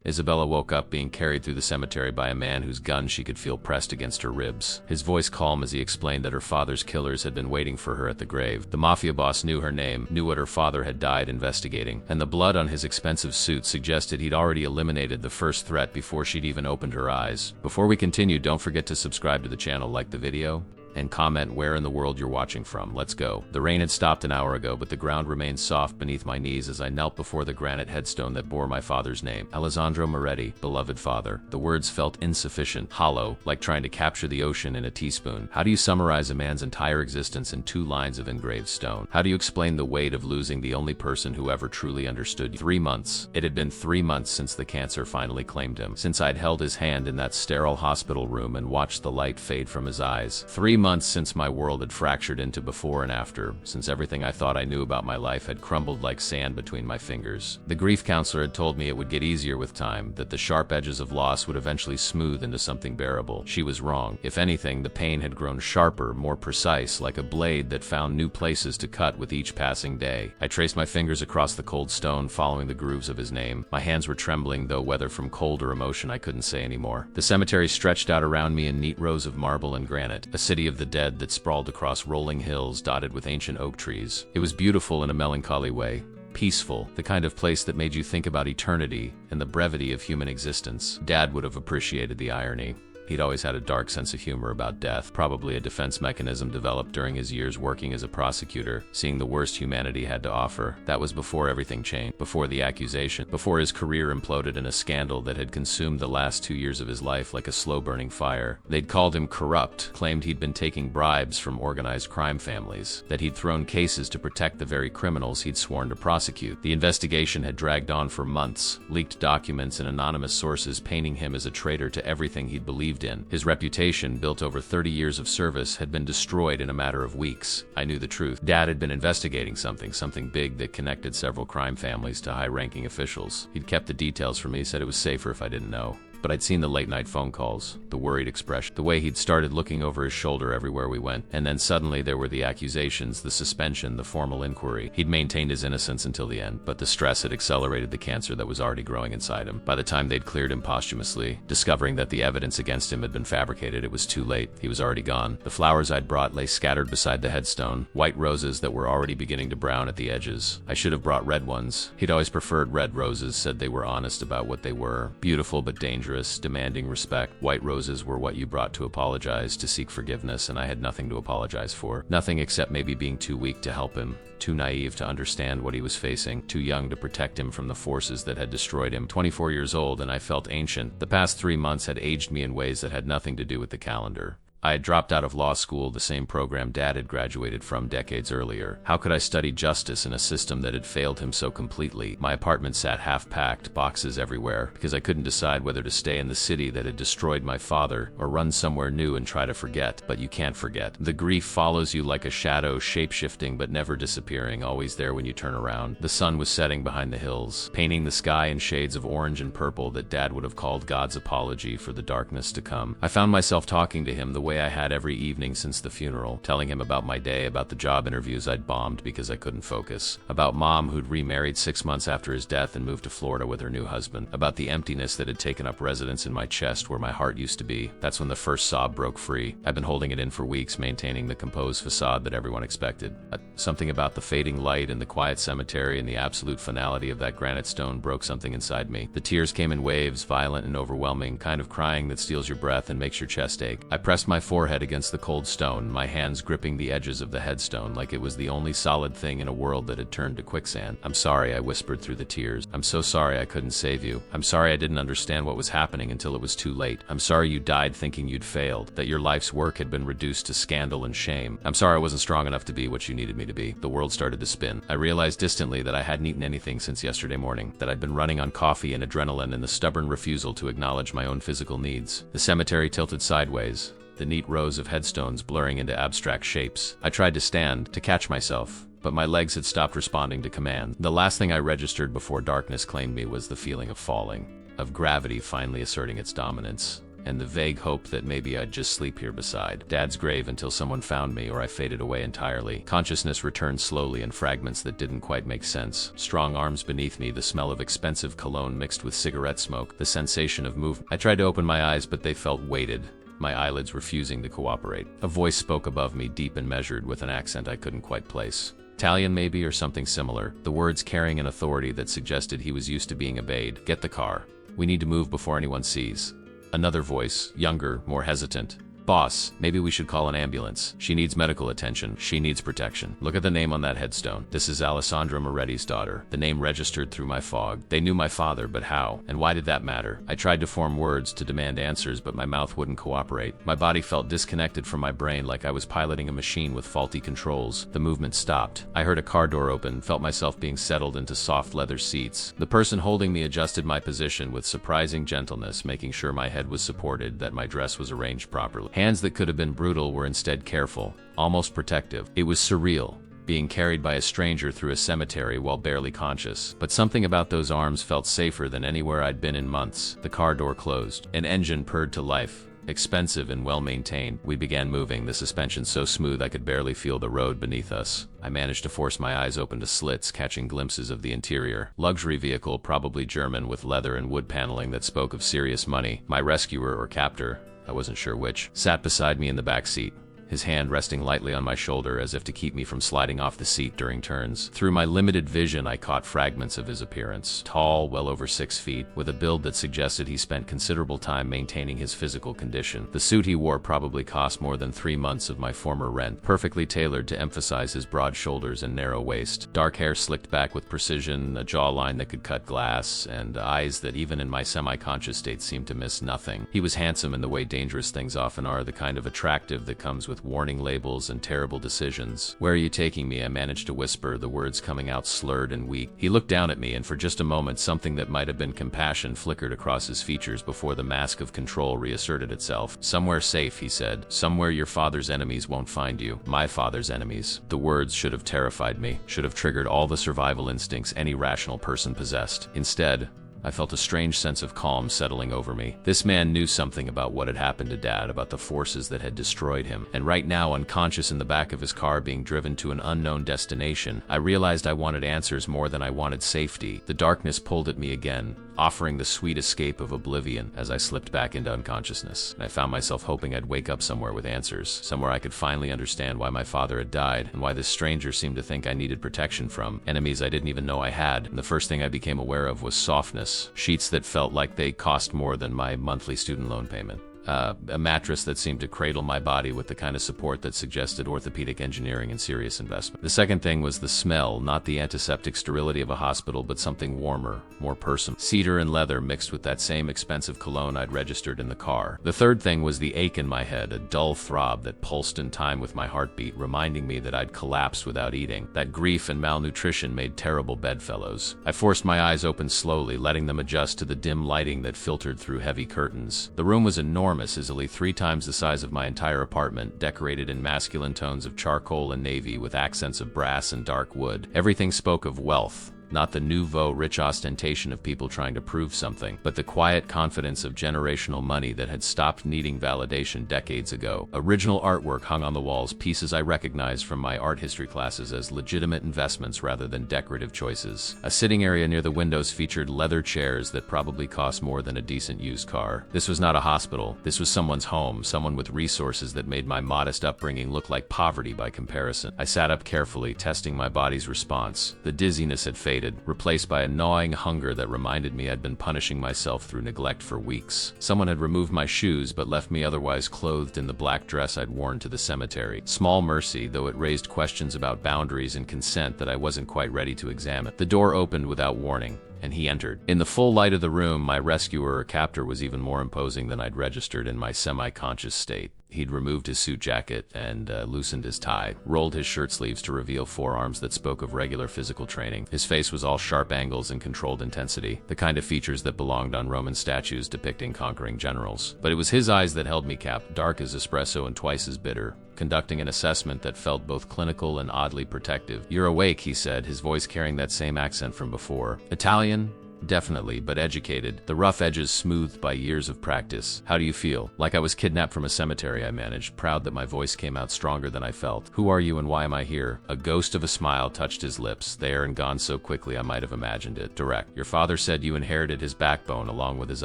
Isabella woke up being carried through the cemetery by a man whose gun she could feel pressed against her ribs. His voice calm as he explained that her father's killers had been waiting for her at the grave. The Mafia boss knew her name, knew what her father had died investigating, and the blood on his expensive suit suggested he'd already eliminated the first threat before she'd even opened her eyes. Before we continue, don't forget to subscribe to the channel, like the video, and comment where in the world you're watching from. Let's go. The rain had stopped an hour ago, but the ground remained soft beneath my knees as I knelt before the granite headstone that bore my father's name. Alessandro Moretti, beloved father. The words felt insufficient, hollow, like trying to capture the ocean in a teaspoon. How do you summarize a man's entire existence in 2 lines of engraved stone? How do you explain the weight of losing the only person who ever truly understood you? 3 months. It had been 3 months since the cancer finally claimed him, since I'd held his hand in that sterile hospital room and watched the light fade from his eyes. 3 months since my world had fractured into before and after, since everything I thought I knew about my life had crumbled like sand between my fingers. The grief counselor had told me it would get easier with time, that the sharp edges of loss would eventually smooth into something bearable. She was wrong. If anything, the pain had grown sharper, more precise, like a blade that found new places to cut with each passing day. I traced my fingers across the cold stone, following the grooves of his name. My hands were trembling, though whether from cold or emotion I couldn't say anymore. The cemetery stretched out around me in neat rows of marble and granite, a city of the dead that sprawled across rolling hills dotted with ancient oak trees. It was beautiful in a melancholy way. Peaceful, the kind of place that made you think about eternity and the brevity of human existence. Dad would have appreciated the irony. He'd always had a dark sense of humor about death, probably a defense mechanism developed during his years working as a prosecutor, seeing the worst humanity had to offer. That was before everything changed, before the accusation, before his career imploded in a scandal that had consumed the last 2 years of his life like a slow-burning fire. They'd called him corrupt, claimed he'd been taking bribes from organized crime families, that he'd thrown cases to protect the very criminals he'd sworn to prosecute. The investigation had dragged on for months, leaked documents and anonymous sources painting him as a traitor to everything he'd believed in. His reputation, built over 30 years of service, had been destroyed in a matter of weeks. I knew the truth. Dad had been investigating something big that connected several crime families to high-ranking officials. He'd kept the details from me, said it was safer if I didn't know. But I'd seen the late-night phone calls, the worried expression, the way he'd started looking over his shoulder everywhere we went, and then suddenly there were the accusations, the suspension, the formal inquiry. He'd maintained his innocence until the end, but the stress had accelerated the cancer that was already growing inside him. By the time they'd cleared him posthumously, discovering that the evidence against him had been fabricated, it was too late. He was already gone. The flowers I'd brought lay scattered beside the headstone, white roses that were already beginning to brown at the edges. I should have brought red ones. He'd always preferred red roses, said they were honest about what they were, beautiful but dangerous, demanding respect. White roses were what you brought to apologize, to seek forgiveness, and I had nothing to apologize for. Nothing except maybe being too weak to help him, too naive to understand what he was facing, too young to protect him from the forces that had destroyed him. 24 years old, and I felt ancient. The past 3 months had aged me in ways that had nothing to do with the calendar. I had dropped out of law school, the same program Dad had graduated from decades earlier. How could I study justice in a system that had failed him so completely? My apartment sat half-packed, boxes everywhere, because I couldn't decide whether to stay in the city that had destroyed my father or run somewhere new and try to forget. But you can't forget. The grief follows you like a shadow, shape-shifting but never disappearing, always there when you turn around. The sun was setting behind the hills, painting the sky in shades of orange and purple that Dad would have called God's apology for the darkness to come. I found myself talking to him the way I had every evening since the funeral, telling him about my day, about the job interviews I'd bombed because I couldn't focus, about Mom who'd remarried 6 months after his death and moved to Florida with her new husband, about the emptiness that had taken up residence in my chest where my heart used to be. That's when the first sob broke free. I'd been holding it in for weeks, maintaining the composed facade that everyone expected. Something about the fading light and the quiet cemetery and the absolute finality of that granite stone broke something inside me. The tears came in waves, violent and overwhelming, kind of crying that steals your breath and makes your chest ache. I pressed my forehead against the cold stone, my hands gripping the edges of the headstone like it was the only solid thing in a world that had turned to quicksand. "I'm sorry," I whispered through the tears. "I'm so sorry I couldn't save you. I'm sorry I didn't understand what was happening until it was too late. I'm sorry you died thinking you'd failed, that your life's work had been reduced to scandal and shame. I'm sorry I wasn't strong enough to be what you needed me to be." The world started to spin. I realized distantly that I hadn't eaten anything since yesterday morning, that I'd been running on coffee and adrenaline and the stubborn refusal to acknowledge my own physical needs. The cemetery tilted sideways, the neat rows of headstones blurring into abstract shapes. I tried to stand, to catch myself, but my legs had stopped responding to command. The last thing I registered before darkness claimed me was the feeling of falling, of gravity finally asserting its dominance. and the vague hope that maybe I'd just sleep here beside Dad's grave until someone found me or I faded away entirely. Consciousness returned slowly in fragments that didn't quite make sense. Strong arms beneath me, the smell of expensive cologne mixed with cigarette smoke, the sensation of movement. I tried to open my eyes, but they felt weighted, my eyelids refusing to cooperate. A voice spoke above me, deep and measured, with an accent I couldn't quite place. Italian maybe, or something similar, the words carrying an authority that suggested he was used to being obeyed. "Get the car. We need to move before anyone sees." Another voice, younger, more hesitant. "Boss, maybe we should call an ambulance. She needs medical attention. She needs protection. Look at the name on that headstone. This is Alessandra Moretti's daughter." The name registered through my fog. They knew my father, but how? And why did that matter? I tried to form words to demand answers, but my mouth wouldn't cooperate. My body felt disconnected from my brain, like I was piloting a machine with faulty controls. The movement stopped. I heard a car door open, felt myself being settled into soft leather seats. The person holding me adjusted my position with surprising gentleness, making sure my head was supported, that my dress was arranged properly. Hands that could have been brutal were instead careful, almost protective. It was surreal, being carried by a stranger through a cemetery while barely conscious. But something about those arms felt safer than anywhere I'd been in months. The car door closed. An engine purred to life. Expensive and well-maintained. We began moving, the suspension so smooth I could barely feel the road beneath us. I managed to force my eyes open to slits, catching glimpses of the interior. Luxury vehicle, probably German, with leather and wood paneling that spoke of serious money. My rescuer or captor, I wasn't sure which, sat beside me in the back seat, his hand resting lightly on my shoulder as if to keep me from sliding off the seat during turns. Through my limited vision, I caught fragments of his appearance. Tall, well over 6 feet, with a build that suggested he spent considerable time maintaining his physical condition. The suit he wore probably cost more than 3 months of my former rent, perfectly tailored to emphasize his broad shoulders and narrow waist. Dark hair slicked back with precision, a jawline that could cut glass, and eyes that even in my semi-conscious state seemed to miss nothing. He was handsome in the way dangerous things often are, the kind of attractive that comes with warning labels and terrible decisions. "Where are you taking me?" I managed to whisper, the words coming out slurred and weak. He looked down at me, and for just a moment something that might have been compassion flickered across his features before the mask of control reasserted itself. "Somewhere safe," he said. "Somewhere your father's enemies won't find you." My father's enemies. The words should have terrified me, should have triggered all the survival instincts any rational person possessed. Instead, I felt a strange sense of calm settling over me. This man knew something about what had happened to Dad, about the forces that had destroyed him. And right now, unconscious in the back of his car being driven to an unknown destination, I realized I wanted answers more than I wanted safety. The darkness pulled at me again, offering the sweet escape of oblivion as I slipped back into unconsciousness. And I found myself hoping I'd wake up somewhere with answers, somewhere I could finally understand why my father had died, and why this stranger seemed to think I needed protection from enemies I didn't even know I had. And the first thing I became aware of was softness. Sheets that felt like they cost more than my monthly student loan payment. A mattress that seemed to cradle my body with the kind of support that suggested orthopedic engineering and serious investment. The second thing was the smell, not the antiseptic sterility of a hospital, but something warmer, more personal. Cedar and leather mixed with that same expensive cologne I'd registered in the car. The third thing was the ache in my head, a dull throb that pulsed in time with my heartbeat, reminding me that I'd collapsed without eating. That grief and malnutrition made terrible bedfellows. I forced my eyes open slowly, letting them adjust to the dim lighting that filtered through heavy curtains. The room was enormous, easily 3 times the size of my entire apartment, decorated in masculine tones of charcoal and navy with accents of brass and dark wood. Everything spoke of wealth. Not the nouveau rich ostentation of people trying to prove something, but the quiet confidence of generational money that had stopped needing validation decades ago. Original artwork hung on the walls, pieces I recognized from my art history classes as legitimate investments rather than decorative choices. A sitting area near the windows featured leather chairs that probably cost more than a decent used car. This was not a hospital. This was someone's home, someone with resources that made my modest upbringing look like poverty by comparison. I sat up carefully, testing my body's response. The dizziness had faded, replaced by a gnawing hunger that reminded me I'd been punishing myself through neglect for weeks. Someone had removed my shoes but left me otherwise clothed in the black dress I'd worn to the cemetery. Small mercy, though it raised questions about boundaries and consent that I wasn't quite ready to examine. The door opened without warning, and he entered. In the full light of the room, my rescuer or captor was even more imposing than I'd registered in my semi-conscious state. He'd removed his suit jacket and loosened his tie, rolled his shirt sleeves to reveal forearms that spoke of regular physical training. His face was all sharp angles and controlled intensity, the kind of features that belonged on Roman statues depicting conquering generals. But it was his eyes that held me, Cap, dark as espresso and twice as bitter, conducting an assessment that felt both clinical and oddly protective. "You're awake," he said, his voice carrying that same accent from before. "Italian? Definitely, but educated. The rough edges smoothed by years of practice. How do you feel? Like I was kidnapped from a cemetery, I managed, proud that my voice came out stronger than I felt. Who are you and why am I here? A ghost of a smile touched his lips, there and gone so quickly I might have imagined it. Direct. Your father said you inherited his backbone along with his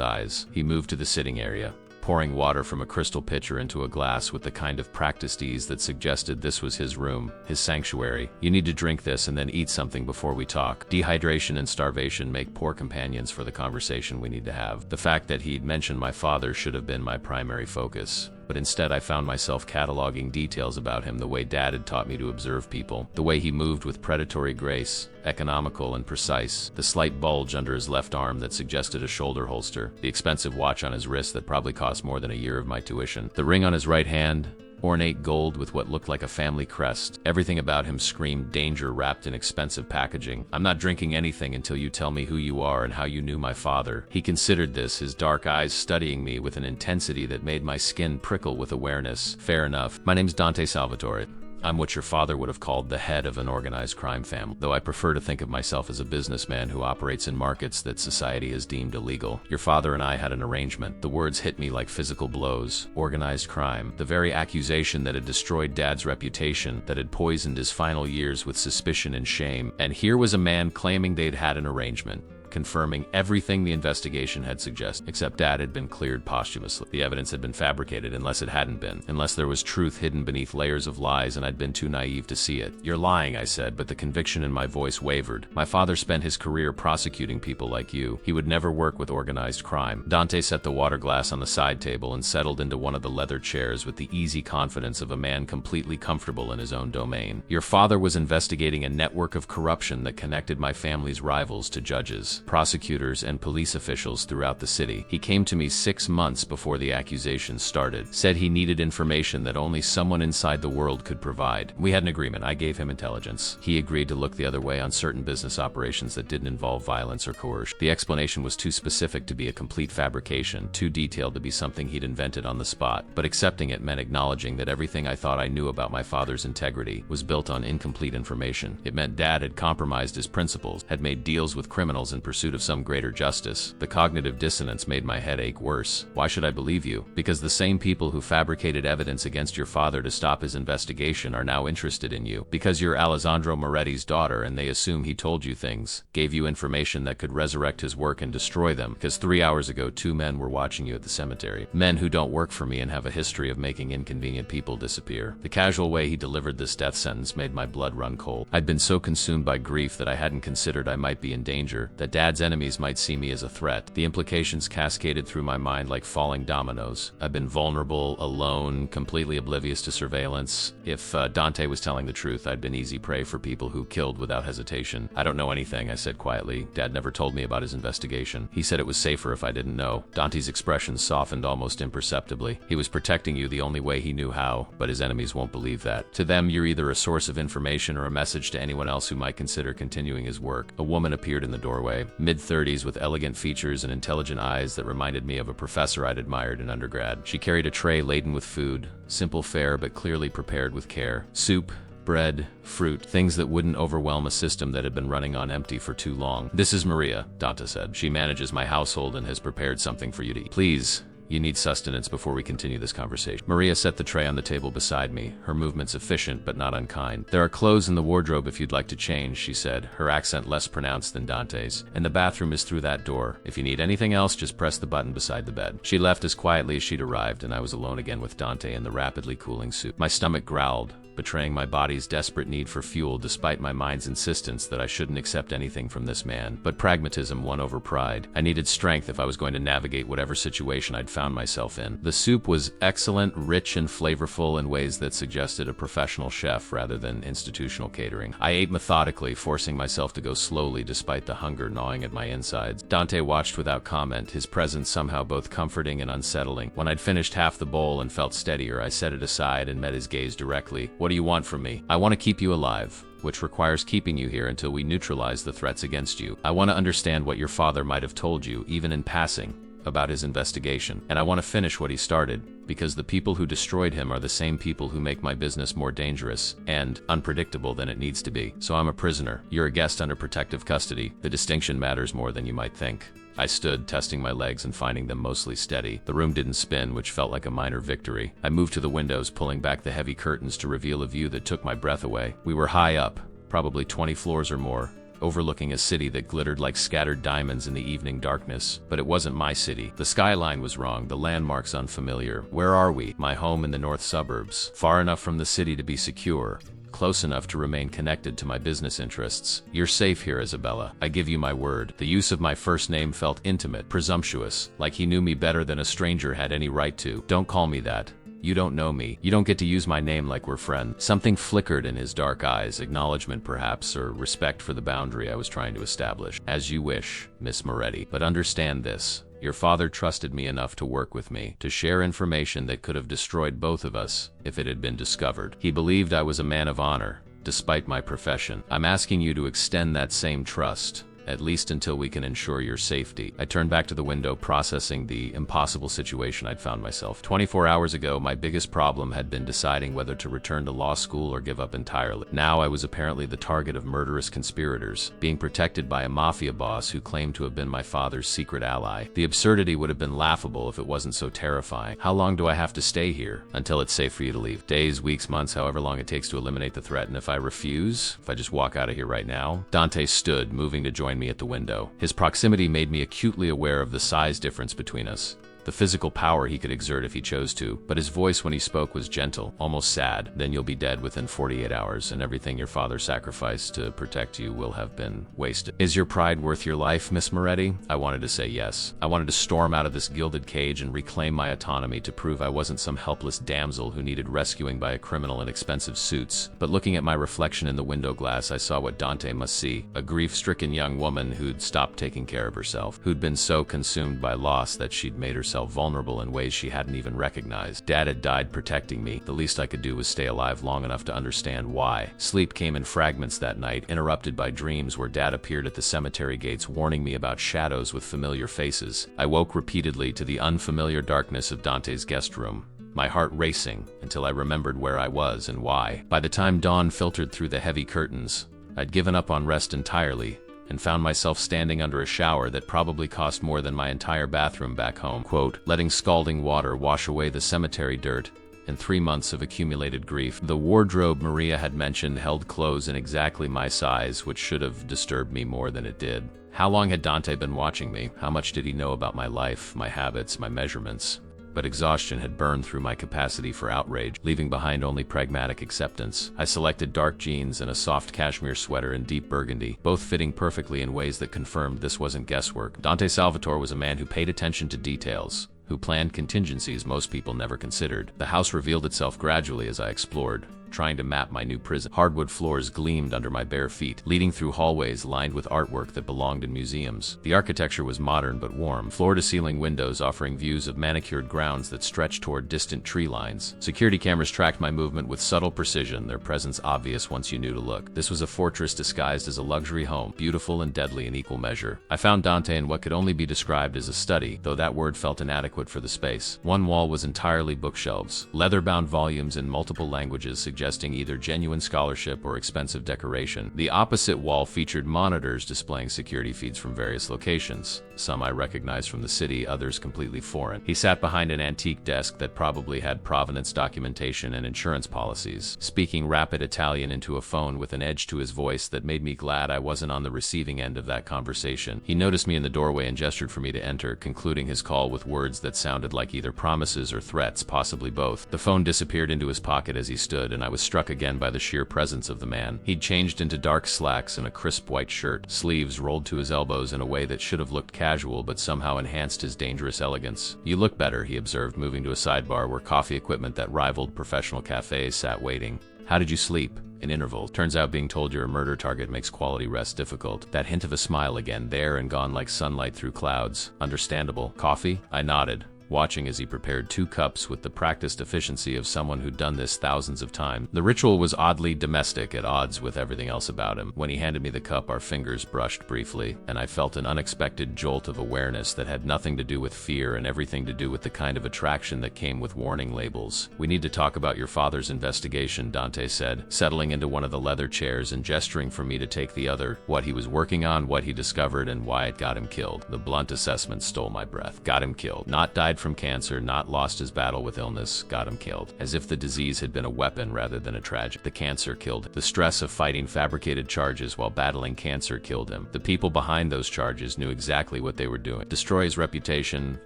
eyes. He moved to the sitting area, pouring water from a crystal pitcher into a glass with the kind of practiced ease that suggested this was his room, his sanctuary. You need to drink this and then eat something before we talk. Dehydration and starvation make poor companions for the conversation we need to have. The fact that he'd mentioned my father should have been my primary focus. But instead I found myself cataloging details about him the way Dad had taught me to observe people, the way he moved with predatory grace, economical and precise, the slight bulge under his left arm that suggested a shoulder holster, the expensive watch on his wrist that probably cost more than a year of my tuition, the ring on his right hand, ornate gold with what looked like a family crest. Everything about him screamed danger wrapped in expensive packaging. I'm not drinking anything until you tell me who you are and how you knew my father. He considered this, his dark eyes studying me with an intensity that made my skin prickle with awareness. Fair enough. My name's Dante Salvatore. I'm what your father would have called the head of an organized crime family, though I prefer to think of myself as a businessman who operates in markets that society has deemed illegal. Your father and I had an arrangement. The words hit me like physical blows. Organized crime. The very accusation that had destroyed Dad's reputation, that had poisoned his final years with suspicion and shame. And here was a man claiming they'd had an arrangement, confirming everything the investigation had suggested, except Dad had been cleared posthumously. The evidence had been fabricated unless it hadn't been, unless there was truth hidden beneath layers of lies and I'd been too naive to see it. You're lying, I said, but the conviction in my voice wavered. My father spent his career prosecuting people like you. He would never work with organized crime. Dante set the water glass on the side table and settled into one of the leather chairs with the easy confidence of a man completely comfortable in his own domain. Your father was investigating a network of corruption that connected my family's rivals to judges, prosecutors, and police officials throughout the city. He came to me 6 months before the accusations started, said he needed information that only someone inside the world could provide. We had an agreement. I gave him intelligence. He agreed to look the other way on certain business operations that didn't involve violence or coercion. The explanation was too specific to be a complete fabrication, too detailed to be something he'd invented on the spot, but accepting it meant acknowledging that everything I thought I knew about my father's integrity was built on incomplete information. It meant Dad had compromised his principles, had made deals with criminals in pursuit of some greater justice. The cognitive dissonance made my head ache worse. Why should I believe you? Because the same people who fabricated evidence against your father to stop his investigation are now interested in you. Because you're Alessandro Moretti's daughter and they assume he told you things, gave you information that could resurrect his work and destroy them. Because 3 hours ago, 2 men were watching you at the cemetery. Men who don't work for me and have a history of making inconvenient people disappear. The casual way he delivered this death sentence made my blood run cold. I'd been so consumed by grief that I hadn't considered I might be in danger, that Dad's enemies might see me as a threat. The implications cascaded through my mind like falling dominoes. I've been vulnerable, alone, completely oblivious to surveillance. If Dante was telling the truth, I'd been easy prey for people who killed without hesitation. I don't know anything, I said quietly. Dad never told me about his investigation. He said it was safer if I didn't know. Dante's expression softened almost imperceptibly. He was protecting you the only way he knew how, but his enemies won't believe that. To them, you're either a source of information or a message to anyone else who might consider continuing his work. A woman appeared in the doorway, mid-30s with elegant features and intelligent eyes that reminded me of a professor I'd admired in undergrad. She carried a tray laden with food, simple fare but clearly prepared with care. Soup, bread, fruit, things that wouldn't overwhelm a system that had been running on empty for too long. This is Maria, Dante said. She manages my household and has prepared something for you to eat. Please. You need sustenance before we continue this conversation. Maria set the tray on the table beside me, her movements efficient but not unkind. There are clothes in the wardrobe if you'd like to change, she said, her accent less pronounced than Dante's. And the bathroom is through that door. If you need anything else, just press the button beside the bed. She left as quietly as she'd arrived, and I was alone again with Dante in the rapidly cooling soup. My stomach growled, betraying my body's desperate need for fuel despite my mind's insistence that I shouldn't accept anything from this man. But pragmatism won over pride. I needed strength if I was going to navigate whatever situation I'd found myself in. The soup was excellent, rich and flavorful in ways that suggested a professional chef rather than institutional catering. I ate methodically, forcing myself to go slowly despite the hunger gnawing at my insides. Dante watched without comment, his presence somehow both comforting and unsettling. When I'd finished half the bowl and felt steadier, I set it aside and met his gaze directly. What do you want from me? I want to keep you alive, which requires keeping you here until we neutralize the threats against you. I want to understand what your father might have told you, even in passing. about his investigation. And I want to finish what he started, because the people who destroyed him are the same people who make my business more dangerous and unpredictable than it needs to be. So I'm a prisoner. You're a guest under protective custody. The distinction matters more than you might think. I stood, testing my legs and finding them mostly steady. The room didn't spin, which felt like a minor victory. I moved to the windows, pulling back the heavy curtains to reveal a view that took my breath away. We were high up, probably 20 floors or more, overlooking a city that glittered like scattered diamonds in the evening darkness. But it wasn't my city. The skyline was wrong, the landmarks unfamiliar. Where are we? My home in the north suburbs. Far enough from the city to be secure, close enough to remain connected to my business interests. You're safe here, Isabella. I give you my word. The use of my first name felt intimate, presumptuous, like he knew me better than a stranger had any right to. Don't call me that. You don't know me. You don't get to use my name like we're friends. Something flickered in his dark eyes, acknowledgement perhaps, or respect for the boundary I was trying to establish. As you wish, Miss Moretti. But understand this. Your father trusted me enough to work with me, to share information that could have destroyed both of us if it had been discovered. He believed I was a man of honor, despite my profession. I'm asking you to extend that same trust, at least until we can ensure your safety. I turned back to the window, processing the impossible situation I'd found myself. 24 hours ago, my biggest problem had been deciding whether to return to law school or give up entirely. Now I was apparently the target of murderous conspirators, being protected by a mafia boss who claimed to have been my father's secret ally. The absurdity would have been laughable if it wasn't so terrifying. How long do I have to stay here? Until it's safe for you to leave. Days, weeks, months, however long it takes to eliminate the threat. And if I refuse? If I just walk out of here right now? Dante stood, moving to join me at the window. His proximity made me acutely aware of the size difference between us, the physical power he could exert if he chose to, but his voice when he spoke was gentle, almost sad. Then you'll be dead within 48 hours, and everything your father sacrificed to protect you will have been wasted. Is your pride worth your life, Miss Moretti? I wanted to say yes. I wanted to storm out of this gilded cage and reclaim my autonomy, to prove I wasn't some helpless damsel who needed rescuing by a criminal in expensive suits. But looking at my reflection in the window glass, I saw what Dante must see: a grief-stricken young woman who'd stopped taking care of herself, who'd been so consumed by loss that she'd made herself vulnerable in ways she hadn't even recognized. Dad had died protecting me. The least I could do was stay alive long enough to understand why. Sleep came in fragments that night, interrupted by dreams where Dad appeared at the cemetery gates, warning me about shadows with familiar faces. I woke repeatedly to the unfamiliar darkness of Dante's guest room, my heart racing until I remembered where I was and why. By the time dawn filtered through the heavy curtains, I'd given up on rest entirely, and found myself standing under a shower that probably cost more than my entire bathroom back home. Quote, letting scalding water wash away the cemetery dirt and 3 months of accumulated grief. The wardrobe Maria had mentioned held clothes in exactly my size, which should have disturbed me more than it did. How long had Dante been watching me? How much did he know about my life, my habits, my measurements? But exhaustion had burned through my capacity for outrage, leaving behind only pragmatic acceptance. I selected dark jeans and a soft cashmere sweater in deep burgundy, both fitting perfectly in ways that confirmed this wasn't guesswork. Dante Salvatore was a man who paid attention to details, who planned contingencies most people never considered. The house revealed itself gradually as I explored, trying to map my new prison. Hardwood floors gleamed under my bare feet, leading through hallways lined with artwork that belonged in museums. The architecture was modern but warm, floor-to-ceiling windows offering views of manicured grounds that stretched toward distant tree lines. Security cameras tracked my movement with subtle precision, their presence obvious once you knew to look. This was a fortress disguised as a luxury home, beautiful and deadly in equal measure. I found Dante in what could only be described as a study, though that word felt inadequate for the space. One wall was entirely bookshelves, leather-bound volumes in multiple languages suggesting either genuine scholarship or expensive decoration. The opposite wall featured monitors displaying security feeds from various locations. Some I recognized from the city, others completely foreign. He sat behind an antique desk that probably had provenance documentation and insurance policies, speaking rapid Italian into a phone with an edge to his voice that made me glad I wasn't on the receiving end of that conversation. He noticed me in the doorway and gestured for me to enter, concluding his call with words that sounded like either promises or threats, possibly both. The phone disappeared into his pocket as he stood, and I was struck again by the sheer presence of the man. He'd changed into dark slacks and a crisp white shirt, sleeves rolled to his elbows in a way that should have looked casual but somehow enhanced his dangerous elegance. You look better, he observed, moving to a sidebar where coffee equipment that rivaled professional cafes sat waiting. How did you sleep? An interval. Turns out being told you're a murder target makes quality rest difficult. That hint of a smile again, there and gone like sunlight through clouds. Understandable. Coffee? I nodded, watching as he prepared 2 cups with the practiced efficiency of someone who'd done this thousands of times. The ritual was oddly domestic, at odds with everything else about him. When he handed me the cup, our fingers brushed briefly, and I felt an unexpected jolt of awareness that had nothing to do with fear and everything to do with the kind of attraction that came with warning labels. "We need to talk about your father's investigation," Dante said, settling into one of the leather chairs and gesturing for me to take the other. What he was working on, what he discovered, and why it got him killed. The blunt assessment stole my breath. Got him killed. Not died from cancer, not lost his battle with illness. Got him killed. As if the disease had been a weapon rather than a tragedy. The cancer killed him. The stress of fighting fabricated charges while battling cancer killed him. The people behind those charges knew exactly what they were doing. Destroy his reputation,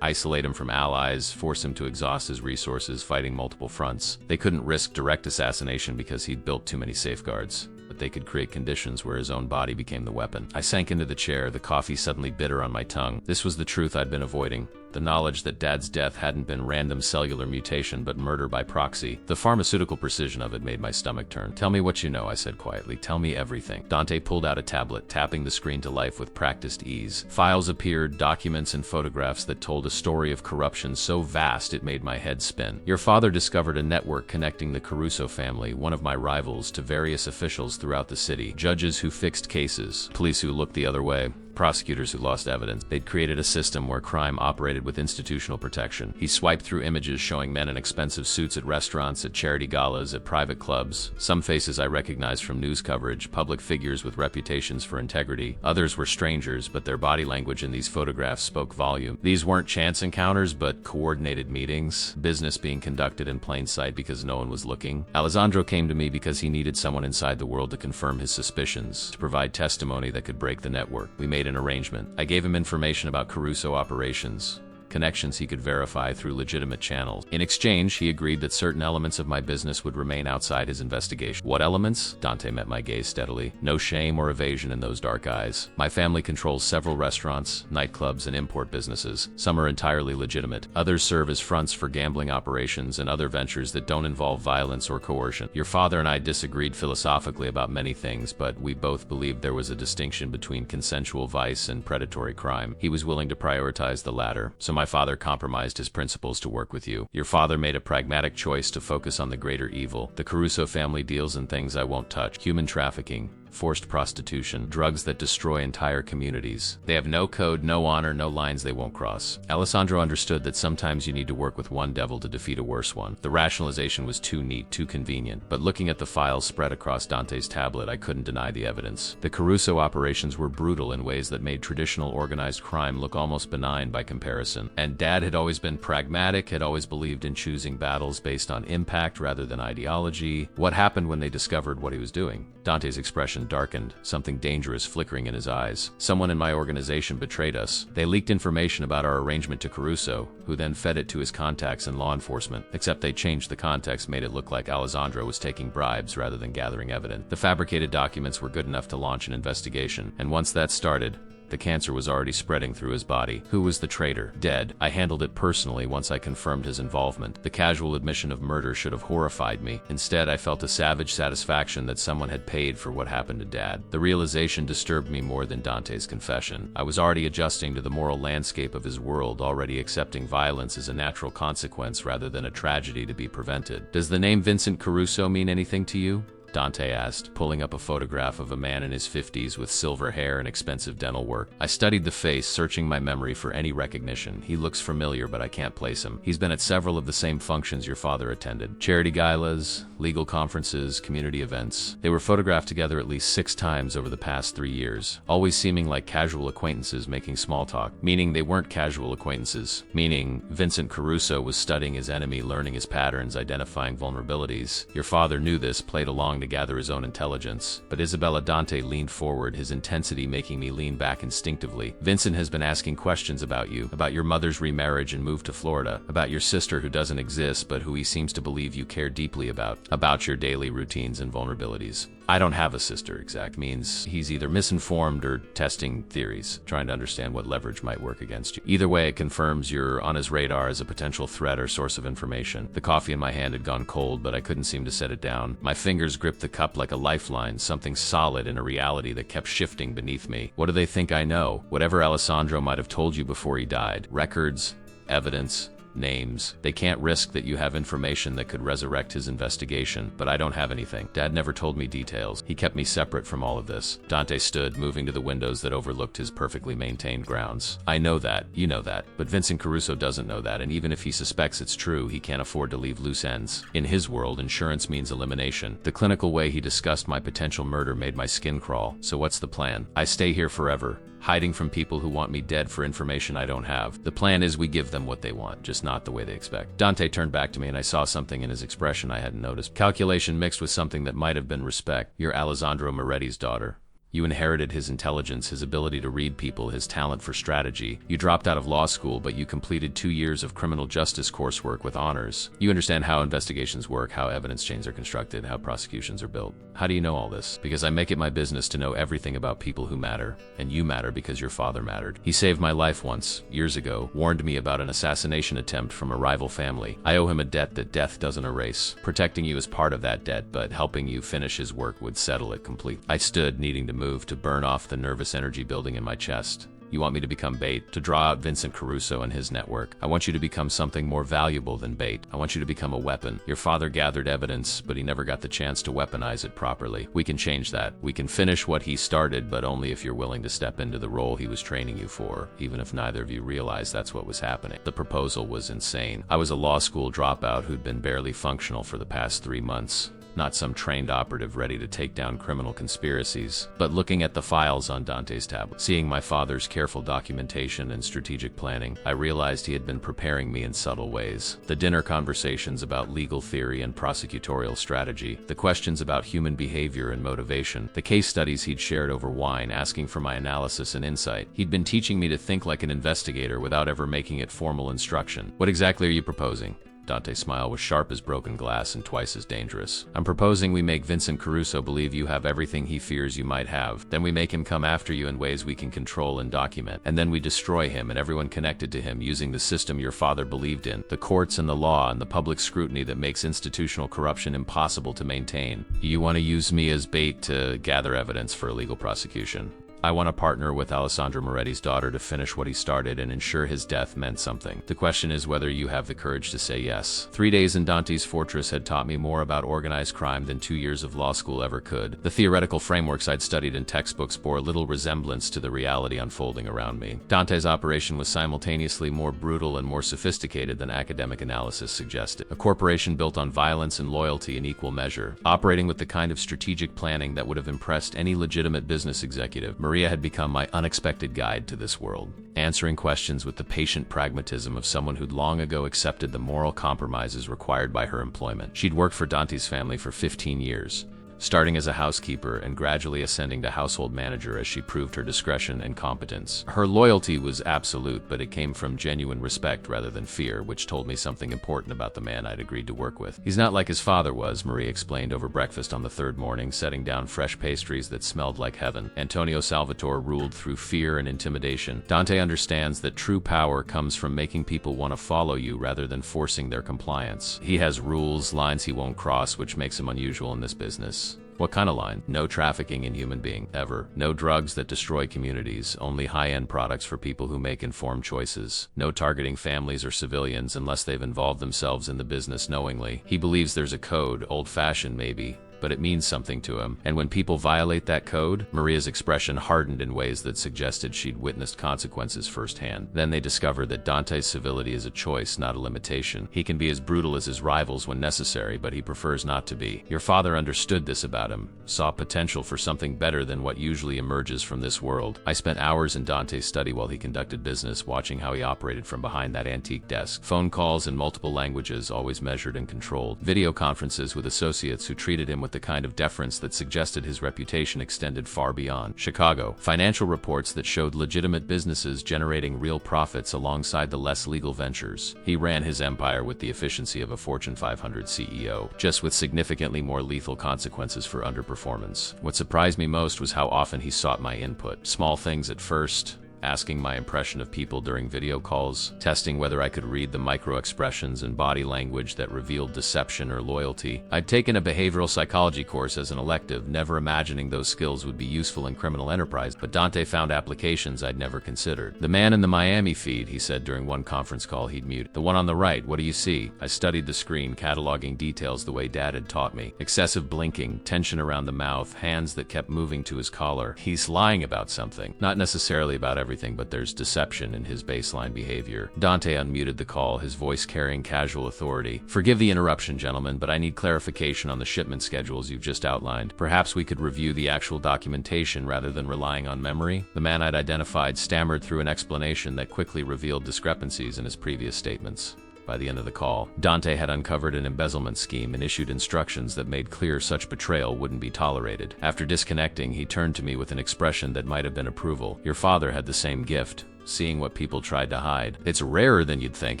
isolate him from allies, force him to exhaust his resources fighting multiple fronts. They couldn't risk direct assassination because he'd built too many safeguards. But they could create conditions where his own body became the weapon. I sank into the chair, the coffee suddenly bitter on my tongue. This was the truth I'd been avoiding. The knowledge that Dad's death hadn't been random cellular mutation but murder by proxy. The pharmaceutical precision of it made my stomach turn. "Tell me what you know," I said quietly. "Tell me everything." Dante pulled out a tablet, tapping the screen to life with practiced ease. Files appeared, documents and photographs that told a story of corruption so vast it made my head spin. "Your father discovered a network connecting the Caruso family, one of my rivals, to various officials throughout the city. Judges who fixed cases, police who looked the other way, prosecutors who lost evidence. They'd created a system where crime operated with institutional protection." He swiped through images showing men in expensive suits at restaurants, at charity galas, at private clubs. Some faces I recognized from news coverage, public figures with reputations for integrity. Others were strangers, but their body language in these photographs spoke volume. These weren't chance encounters, but coordinated meetings, business being conducted in plain sight because no one was looking. Alessandro came to me because he needed someone inside the world to confirm his suspicions, to provide testimony that could break the network. We made an arrangement. I gave him information about Caruso operations, connections he could verify through legitimate channels. In exchange, he agreed that certain elements of my business would remain outside his investigation. What elements? Dante met my gaze steadily. No shame or evasion in those dark eyes. My family controls several restaurants, nightclubs, and import businesses. Some are entirely legitimate. Others serve as fronts for gambling operations and other ventures that don't involve violence or coercion. Your father and I disagreed philosophically about many things, but we both believed there was a distinction between consensual vice and predatory crime. He was willing to prioritize the latter, so my father compromised his principles to work with you. Your father made a pragmatic choice to focus on the greater evil. The Caruso family deals in things I won't touch. Human trafficking, forced prostitution, drugs that destroy entire communities. They have no code, no honor, no lines they won't cross. Alessandro understood that sometimes you need to work with one devil to defeat a worse one. The rationalization was too neat, too convenient. But looking at the files spread across Dante's tablet, I couldn't deny the evidence. The Caruso operations were brutal in ways that made traditional organized crime look almost benign by comparison. And Dad had always been pragmatic, had always believed in choosing battles based on impact rather than ideology. What happened when they discovered what he was doing? Dante's expression darkened, something dangerous flickering in his eyes. Someone in my organization betrayed us. They leaked information about our arrangement to Caruso, who then fed it to his contacts in law enforcement. Except they changed the context, made it look like Alessandro was taking bribes rather than gathering evidence. The fabricated documents were good enough to launch an investigation, and once that started, the cancer was already spreading through his body. Who was the traitor? Dead. I handled it personally once I confirmed his involvement. The casual admission of murder should have horrified me. Instead, I felt a savage satisfaction that someone had paid for what happened to Dad. The realization disturbed me more than Dante's confession. I was already adjusting to the moral landscape of his world, already accepting violence as a natural consequence rather than a tragedy to be prevented. Does the name Vincent Caruso mean anything to you? Dante asked, pulling up a photograph of a man in his 50s with silver hair and expensive dental work. I studied the face, searching my memory for any recognition. He looks familiar, but I can't place him. He's been at several of the same functions your father attended. Charity galas, legal conferences, community events. They were photographed together at least 6 times over the past 3 years, always seeming like casual acquaintances making small talk, meaning they weren't casual acquaintances, meaning Vincent Caruso was studying his enemy, learning his patterns, identifying vulnerabilities. Your father knew this, played along to gather his own intelligence. But Isabella. Dante leaned forward, his intensity making me lean back instinctively. Vincent has been asking questions about you, about your mother's remarriage and move to Florida, about your sister who doesn't exist but who he seems to believe you care deeply about your daily routines and vulnerabilities. I don't have a sister, exact means he's either misinformed or testing theories, trying to understand what leverage might work against you. Either way, it confirms you're on his radar as a potential threat or source of information. The coffee in my hand had gone cold, but I couldn't seem to set it down. My fingers gripped the cup like a lifeline, something solid in a reality that kept shifting beneath me. What do they think I know? Whatever Alessandro might have told you before he died. Records, evidence, names. They can't risk that you have information that could resurrect his investigation, but I don't have anything. Dad never told me details. He kept me separate from all of this. Dante stood, moving to the windows that overlooked his perfectly maintained grounds. I know that, you know that, but Vincent Caruso doesn't know that, and even if he suspects it's true, he can't afford to leave loose ends. In his world, insurance means elimination. The clinical way he discussed my potential murder made my skin crawl. So what's the plan? I stay here forever, hiding from people who want me dead for information I don't have. The plan is we give them what they want, just not the way they expect. Dante turned back to me and I saw something in his expression I hadn't noticed. Calculation mixed with something that might have been respect. You're Alessandro Moretti's daughter. You inherited his intelligence, his ability to read people, his talent for strategy. You dropped out of law school, but you completed 2 years of criminal justice coursework with honors. You understand how investigations work, how evidence chains are constructed, how prosecutions are built. How do you know all this? Because I make it my business to know everything about people who matter. And you matter because your father mattered. He saved my life once, years ago, warned me about an assassination attempt from a rival family. I owe him a debt that death doesn't erase. Protecting you is part of that debt, but helping you finish his work would settle it completely. I stood, needing to move, to burn off the nervous energy building in my chest. You want me to become bait, to draw out Vincent Caruso and his network. I want you to become something more valuable than bait. I want you to become a weapon. Your father gathered evidence, but he never got the chance to weaponize it properly. We can change that. We can finish what he started, but only if you're willing to step into the role he was training you for, even if neither of you realized that's what was happening. The proposal was insane. I was a law school dropout who'd been barely functional for the past 3 months. Not some trained operative ready to take down criminal conspiracies, but looking at the files on Dante's tablet, seeing my father's careful documentation and strategic planning, I realized he had been preparing me in subtle ways. The dinner conversations about legal theory and prosecutorial strategy, the questions about human behavior and motivation, the case studies he'd shared over wine, asking for my analysis and insight. He'd been teaching me to think like an investigator without ever making it formal instruction. What exactly are you proposing? Dante's smile was sharp as broken glass and twice as dangerous. I'm proposing we make Vincent Caruso believe you have everything he fears you might have. Then we make him come after you in ways we can control and document. And then we destroy him and everyone connected to him using the system your father believed in, the courts and the law and the public scrutiny that makes institutional corruption impossible to maintain. You want to use me as bait to gather evidence for a legal prosecution. I want to partner with Alessandro Moretti's daughter to finish what he started and ensure his death meant something. The question is whether you have the courage to say yes. 3 days in Dante's fortress had taught me more about organized crime than 2 years of law school ever could. The theoretical frameworks I'd studied in textbooks bore little resemblance to the reality unfolding around me. Dante's operation was simultaneously more brutal and more sophisticated than academic analysis suggested. A corporation built on violence and loyalty in equal measure, operating with the kind of strategic planning that would have impressed any legitimate business executive. Maria had become my unexpected guide to this world, answering questions with the patient pragmatism of someone who'd long ago accepted the moral compromises required by her employment. She'd worked for Dante's family for 15 years, starting as a housekeeper and gradually ascending to household manager as she proved her discretion and competence. Her loyalty was absolute, but it came from genuine respect rather than fear, which told me something important about the man I'd agreed to work with. He's not like his father was, Marie explained over breakfast on the third morning, setting down fresh pastries that smelled like heaven. Antonio Salvatore ruled through fear and intimidation. Dante understands that true power comes from making people want to follow you rather than forcing their compliance. He has rules, lines he won't cross, which makes him unusual in this business. What kind of line? No trafficking in human being, ever. No drugs that destroy communities, only high-end products for people who make informed choices. No targeting families or civilians unless they've involved themselves in the business knowingly. He believes there's a code, old-fashioned maybe, but it means something to him. And when people violate that code, Maria's expression hardened in ways that suggested she'd witnessed consequences firsthand. Then they discovered that Dante's civility is a choice, not a limitation. He can be as brutal as his rivals when necessary, but he prefers not to be. Your father understood this about him, saw potential for something better than what usually emerges from this world. I spent hours in Dante's study while he conducted business, watching how he operated from behind that antique desk. Phone calls in multiple languages, always measured and controlled. Video conferences with associates who treated him with the kind of deference that suggested his reputation extended far beyond Chicago. Financial reports that showed legitimate businesses generating real profits alongside the less legal ventures. He ran his empire with the efficiency of a Fortune 500 CEO, just with significantly more lethal consequences for underperformance. What surprised me most was how often he sought my input. Small things at first, asking my impression of people during video calls, testing whether I could read the micro-expressions and body language that revealed deception or loyalty. I'd taken a behavioral psychology course as an elective, never imagining those skills would be useful in criminal enterprise, but Dante found applications I'd never considered. "The man in the Miami feed," he said during one conference call he'd muted. "The one on the right, what do you see?" I studied the screen, cataloging details the way Dad had taught me. Excessive blinking, tension around the mouth, hands that kept moving to his collar. He's lying about something. Not necessarily about everything, but there's deception in his baseline behavior. Dante unmuted the call, his voice carrying casual authority. "Forgive the interruption, gentlemen, but I need clarification on the shipment schedules you've just outlined. Perhaps we could review the actual documentation rather than relying on memory." The man I'd identified stammered through an explanation that quickly revealed discrepancies in his previous statements. By the end of the call, Dante had uncovered an embezzlement scheme and issued instructions that made clear such betrayal wouldn't be tolerated. After disconnecting, he turned to me with an expression that might have been approval. "Your father had the same gift, seeing what people tried to hide. It's rarer than you'd think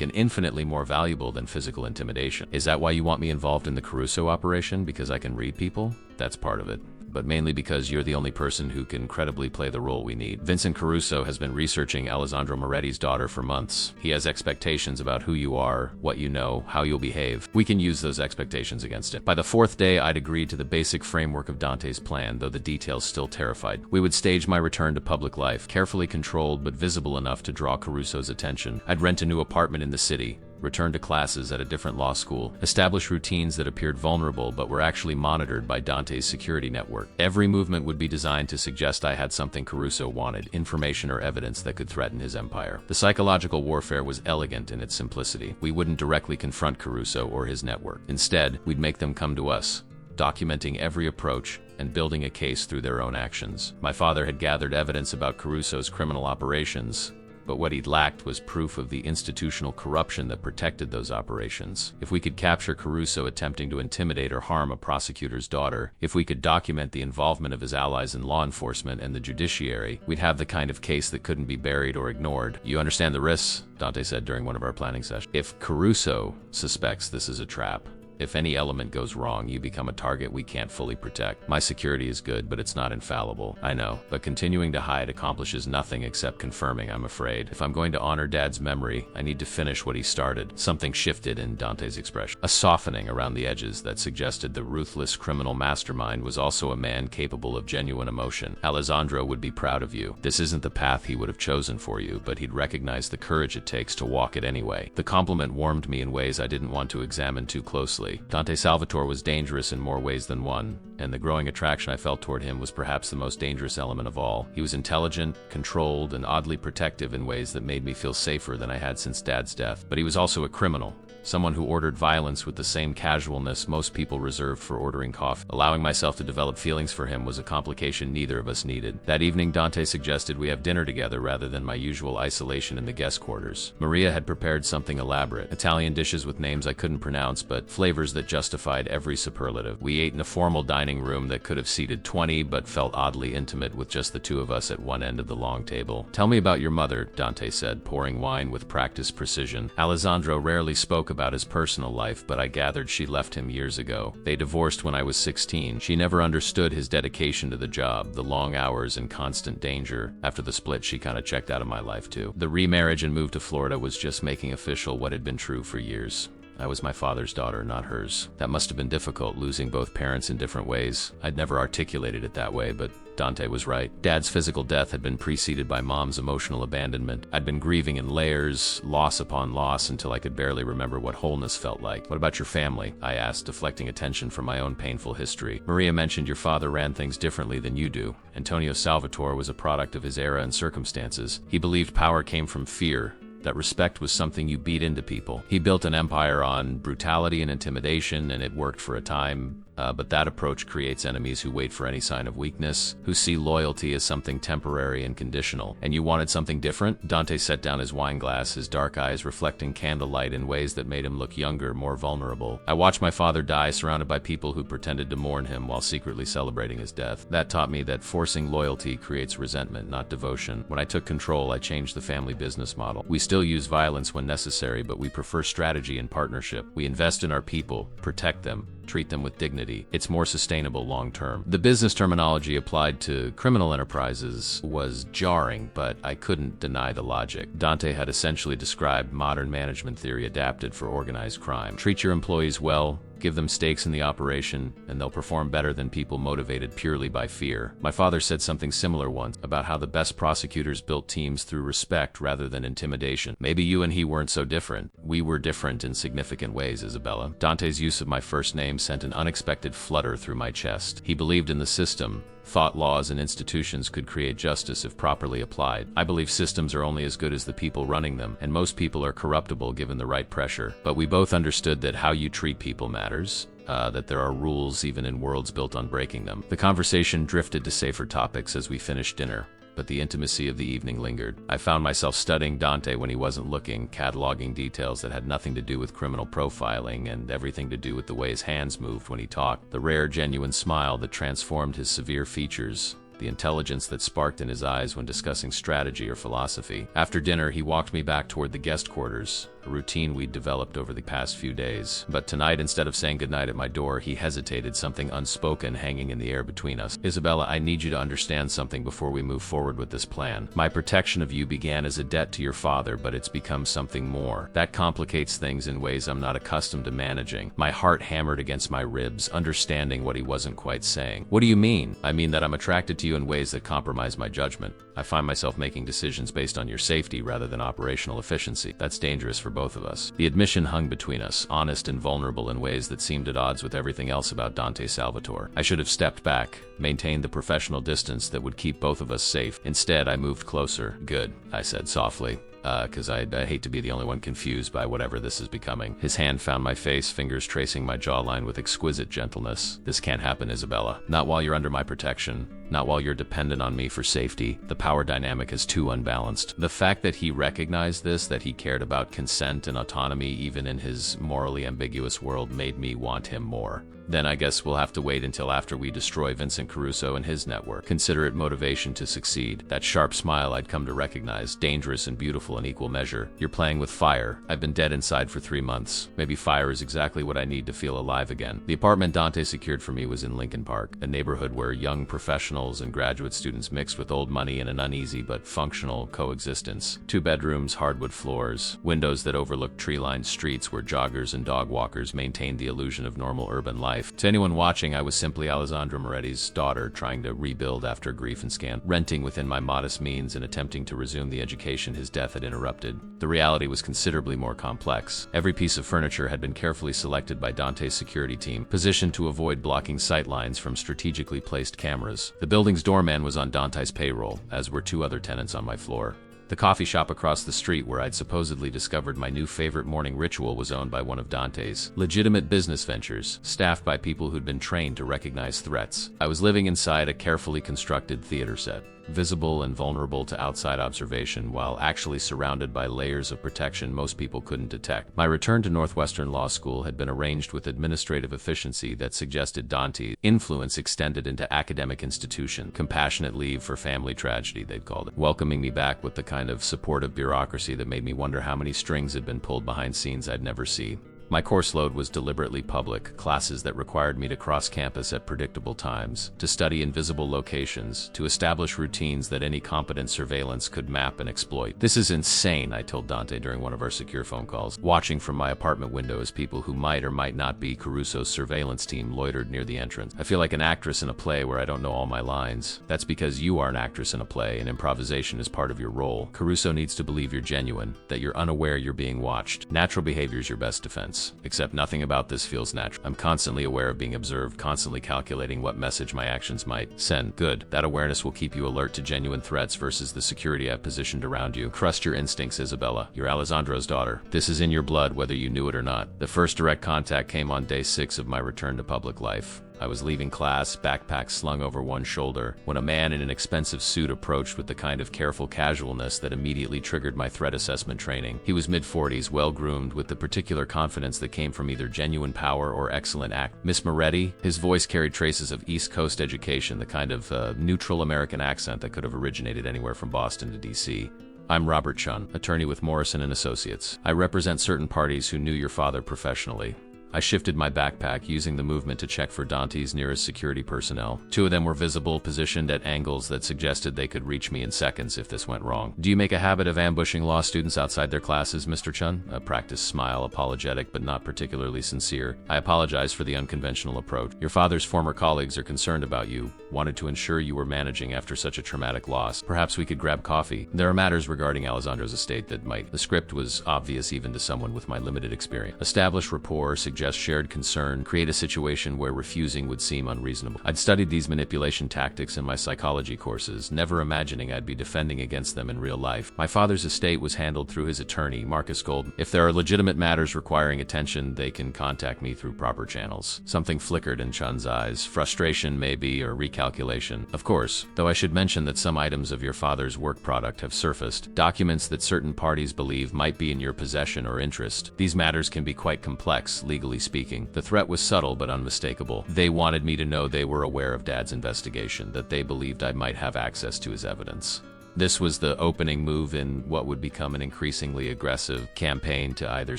and infinitely more valuable than physical intimidation. Is that why you want me involved in the Caruso operation? Because I can read people? That's part of it. But mainly because you're the only person who can credibly play the role we need. Vincent Caruso has been researching Alessandro Moretti's daughter for months. He has expectations about who you are, what you know, how you'll behave. We can use those expectations against him." By the fourth day, I'd agreed to the basic framework of Dante's plan, though the details still terrified. We would stage my return to public life, carefully controlled but visible enough to draw Caruso's attention. I'd rent a new apartment in the city, return to classes at a different law school, establish routines that appeared vulnerable but were actually monitored by Dante's security network. Every movement would be designed to suggest I had something Caruso wanted, information or evidence that could threaten his empire. The psychological warfare was elegant in its simplicity. We wouldn't directly confront Caruso or his network. Instead, we'd make them come to us, documenting every approach and building a case through their own actions. My father had gathered evidence about Caruso's criminal operations, but what he'd lacked was proof of the institutional corruption that protected those operations. If we could capture Caruso attempting to intimidate or harm a prosecutor's daughter, if we could document the involvement of his allies in law enforcement and the judiciary, we'd have the kind of case that couldn't be buried or ignored. "You understand the risks?" Dante said during one of our planning sessions. "If Caruso suspects this is a trap, if any element goes wrong, you become a target we can't fully protect. My security is good, but it's not infallible. I know, but continuing to hide accomplishes nothing except confirming, I'm afraid. If I'm going to honor Dad's memory, I need to finish what he started." Something shifted in Dante's expression, a softening around the edges that suggested the ruthless criminal mastermind was also a man capable of genuine emotion. "Alessandro would be proud of you. This isn't the path he would have chosen for you, but he'd recognize the courage it takes to walk it anyway." The compliment warmed me in ways I didn't want to examine too closely. Dante Salvatore was dangerous in more ways than one, and the growing attraction I felt toward him was perhaps the most dangerous element of all. He was intelligent, controlled, and oddly protective in ways that made me feel safer than I had since Dad's death. But he was also a criminal. Someone who ordered violence with the same casualness most people reserved for ordering coffee. Allowing myself to develop feelings for him was a complication neither of us needed. That evening, Dante suggested we have dinner together rather than my usual isolation in the guest quarters. Maria had prepared something elaborate, Italian dishes with names I couldn't pronounce, but flavors that justified every superlative. We ate in a formal dining room that could have seated 20, but felt oddly intimate with just the two of us at one end of the long table. "Tell me about your mother," Dante said, pouring wine with practiced precision. "Alessandro rarely spoke about his personal life, but I gathered she left him years ago. They divorced when I was 16. She never understood his dedication to the job, the long hours and constant danger. After the split, she kind of checked out of my life too. The remarriage and move to Florida was just making official what had been true for years. I was my father's daughter, not hers. That must have been difficult, losing both parents in different ways. I'd never articulated it that way, but Dante was right. Dad's physical death had been preceded by Mom's emotional abandonment. I'd been grieving in layers, loss upon loss, until I could barely remember what wholeness felt like. "What about your family?" I asked, deflecting attention from my own painful history. "Maria mentioned your father ran things differently than you do. Antonio Salvatore was a product of his era and circumstances. He believed power came from fear, that respect was something you beat into people. He built an empire on brutality and intimidation, and it worked for a time. But that approach creates enemies who wait for any sign of weakness, who see loyalty as something temporary and conditional. And you wanted something different?" Dante set down his wine glass, his dark eyes reflecting candlelight in ways that made him look younger, more vulnerable. "I watched my father die surrounded by people who pretended to mourn him while secretly celebrating his death. That taught me that forcing loyalty creates resentment, not devotion. When I took control, I changed the family business model. We still use violence when necessary, but we prefer strategy and partnership. We invest in our people, protect them, treat them with dignity. It's more sustainable long term. The business terminology applied to criminal enterprises was jarring, but I couldn't deny the logic. Dante had essentially described modern management theory adapted for organized crime. Treat your employees well, give them stakes in the operation, and they'll perform better than people motivated purely by fear. My father said something similar once about how the best prosecutors built teams through respect rather than intimidation. Maybe you and he weren't so different. We were different in significant ways, Isabella. Dante's use of my first name sent an unexpected flutter through my chest. He believed in the system, thought laws and institutions could create justice if properly applied. I believe systems are only as good as the people running them, and most people are corruptible given the right pressure. But we both understood that how you treat people matters. That there are rules even in worlds built on breaking them. The conversation drifted to safer topics as we finished dinner, but the intimacy of the evening lingered. I found myself studying Dante when he wasn't looking, cataloging details that had nothing to do with criminal profiling and everything to do with the way his hands moved when he talked, the rare, genuine smile that transformed his severe features, the intelligence that sparked in his eyes when discussing strategy or philosophy. After dinner, he walked me back toward the guest quarters, a routine we'd developed over the past few days. But tonight, instead of saying goodnight at my door, he hesitated, something unspoken hanging in the air between us. Isabella, I need you to understand something before we move forward with this plan. My protection of you began as a debt to your father, but it's become something more. That complicates things in ways I'm not accustomed to managing. My heart hammered against my ribs, understanding what he wasn't quite saying. What do you mean? I mean that I'm attracted to you in ways that compromise my judgment. I find myself making decisions based on your safety rather than operational efficiency. That's dangerous for both of us. The admission hung between us, honest and vulnerable in ways that seemed at odds with everything else about Dante Salvatore. I should have stepped back, maintained the professional distance that would keep both of us safe. Instead, I moved closer. Good, I said softly. Because I hate to be the only one confused by whatever this is becoming. His hand found my face, fingers tracing my jawline with exquisite gentleness. This can't happen, Isabella. Not while you're under my protection. Not while you're dependent on me for safety. The power dynamic is too unbalanced. The fact that he recognized this, that he cared about consent and autonomy even in his morally ambiguous world, made me want him more. Then I guess we'll have to wait until after we destroy Vincent Caruso and his network. Consider it motivation to succeed. That sharp smile I'd come to recognize, dangerous and beautiful in equal measure. You're playing with fire. I've been dead inside for 3 months. Maybe fire is exactly what I need to feel alive again. The apartment Dante secured for me was in Lincoln Park, a neighborhood where young professionals and graduate students mixed with old money in an uneasy but functional coexistence. 2 bedrooms, hardwood floors, windows that overlooked tree-lined streets where joggers and dog walkers maintained the illusion of normal urban life. To anyone watching, I was simply Alessandro Moretti's daughter trying to rebuild after grief and scandal, renting within my modest means and attempting to resume the education his death had interrupted. The reality was considerably more complex. Every piece of furniture had been carefully selected by Dante's security team, positioned to avoid blocking sight lines from strategically placed cameras. The building's doorman was on Dante's payroll, as were 2 other tenants on my floor. The coffee shop across the street where I'd supposedly discovered my new favorite morning ritual was owned by one of Dante's legitimate business ventures, staffed by people who'd been trained to recognize threats. I was living inside a carefully constructed theater set, visible and vulnerable to outside observation while actually surrounded by layers of protection most people couldn't detect. My return to Northwestern Law School had been arranged with administrative efficiency that suggested Dante's influence extended into academic institution. Compassionate leave for family tragedy, they'd called it, welcoming me back with the kind of supportive bureaucracy that made me wonder how many strings had been pulled behind scenes I'd never see. My course load was deliberately public, classes that required me to cross campus at predictable times, to study in visible locations, to establish routines that any competent surveillance could map and exploit. This is insane, I told Dante during one of our secure phone calls, watching from my apartment window as people who might or might not be Caruso's surveillance team loitered near the entrance. I feel like an actress in a play where I don't know all my lines. That's because you are an actress in a play, and improvisation is part of your role. Caruso needs to believe you're genuine, that you're unaware you're being watched. Natural behavior is your best defense. Except nothing about this feels natural. I'm constantly aware of being observed, constantly calculating what message my actions might send. Good. That awareness will keep you alert to genuine threats versus the security I've positioned around you. Trust your instincts, Isabella. You're Alessandro's daughter. This is in your blood, whether you knew it or not. The first direct contact came on day 6 of my return to public life. I was leaving class, backpack slung over one shoulder, when a man in an expensive suit approached with the kind of careful casualness that immediately triggered my threat assessment training. He was mid-40s, well-groomed, with the particular confidence that came from either genuine power or excellent act. Miss Moretti? His voice carried traces of East Coast education, the kind of neutral American accent that could have originated anywhere from Boston to D.C. I'm Robert Chun, attorney with Morrison & Associates. I represent certain parties who knew your father professionally. I shifted my backpack, using the movement to check for Dante's nearest security personnel. 2 of them were visible, positioned at angles that suggested they could reach me in seconds if this went wrong. Do you make a habit of ambushing law students outside their classes, Mr. Chun? A practiced smile, apologetic but not particularly sincere. I apologize for the unconventional approach. Your father's former colleagues are concerned about you, wanted to ensure you were managing after such a traumatic loss. Perhaps we could grab coffee. There are matters regarding Alessandro's estate that might. The script was obvious even to someone with my limited experience. Establish rapport, suggest shared concern, create a situation where refusing would seem unreasonable. I'd studied these manipulation tactics in my psychology courses, never imagining I'd be defending against them in real life. My father's estate was handled through his attorney, Marcus Golden. If there are legitimate matters requiring attention, they can contact me through proper channels. Something flickered in Chun's eyes. Frustration, maybe, or recalculation. Of course, though I should mention that some items of your father's work product have surfaced, documents that certain parties believe might be in your possession or interest. These matters can be quite complex, legally speaking. The threat was subtle but unmistakable. They wanted me to know they were aware of Dad's investigation, that they believed I might have access to his evidence. This was the opening move in what would become an increasingly aggressive campaign to either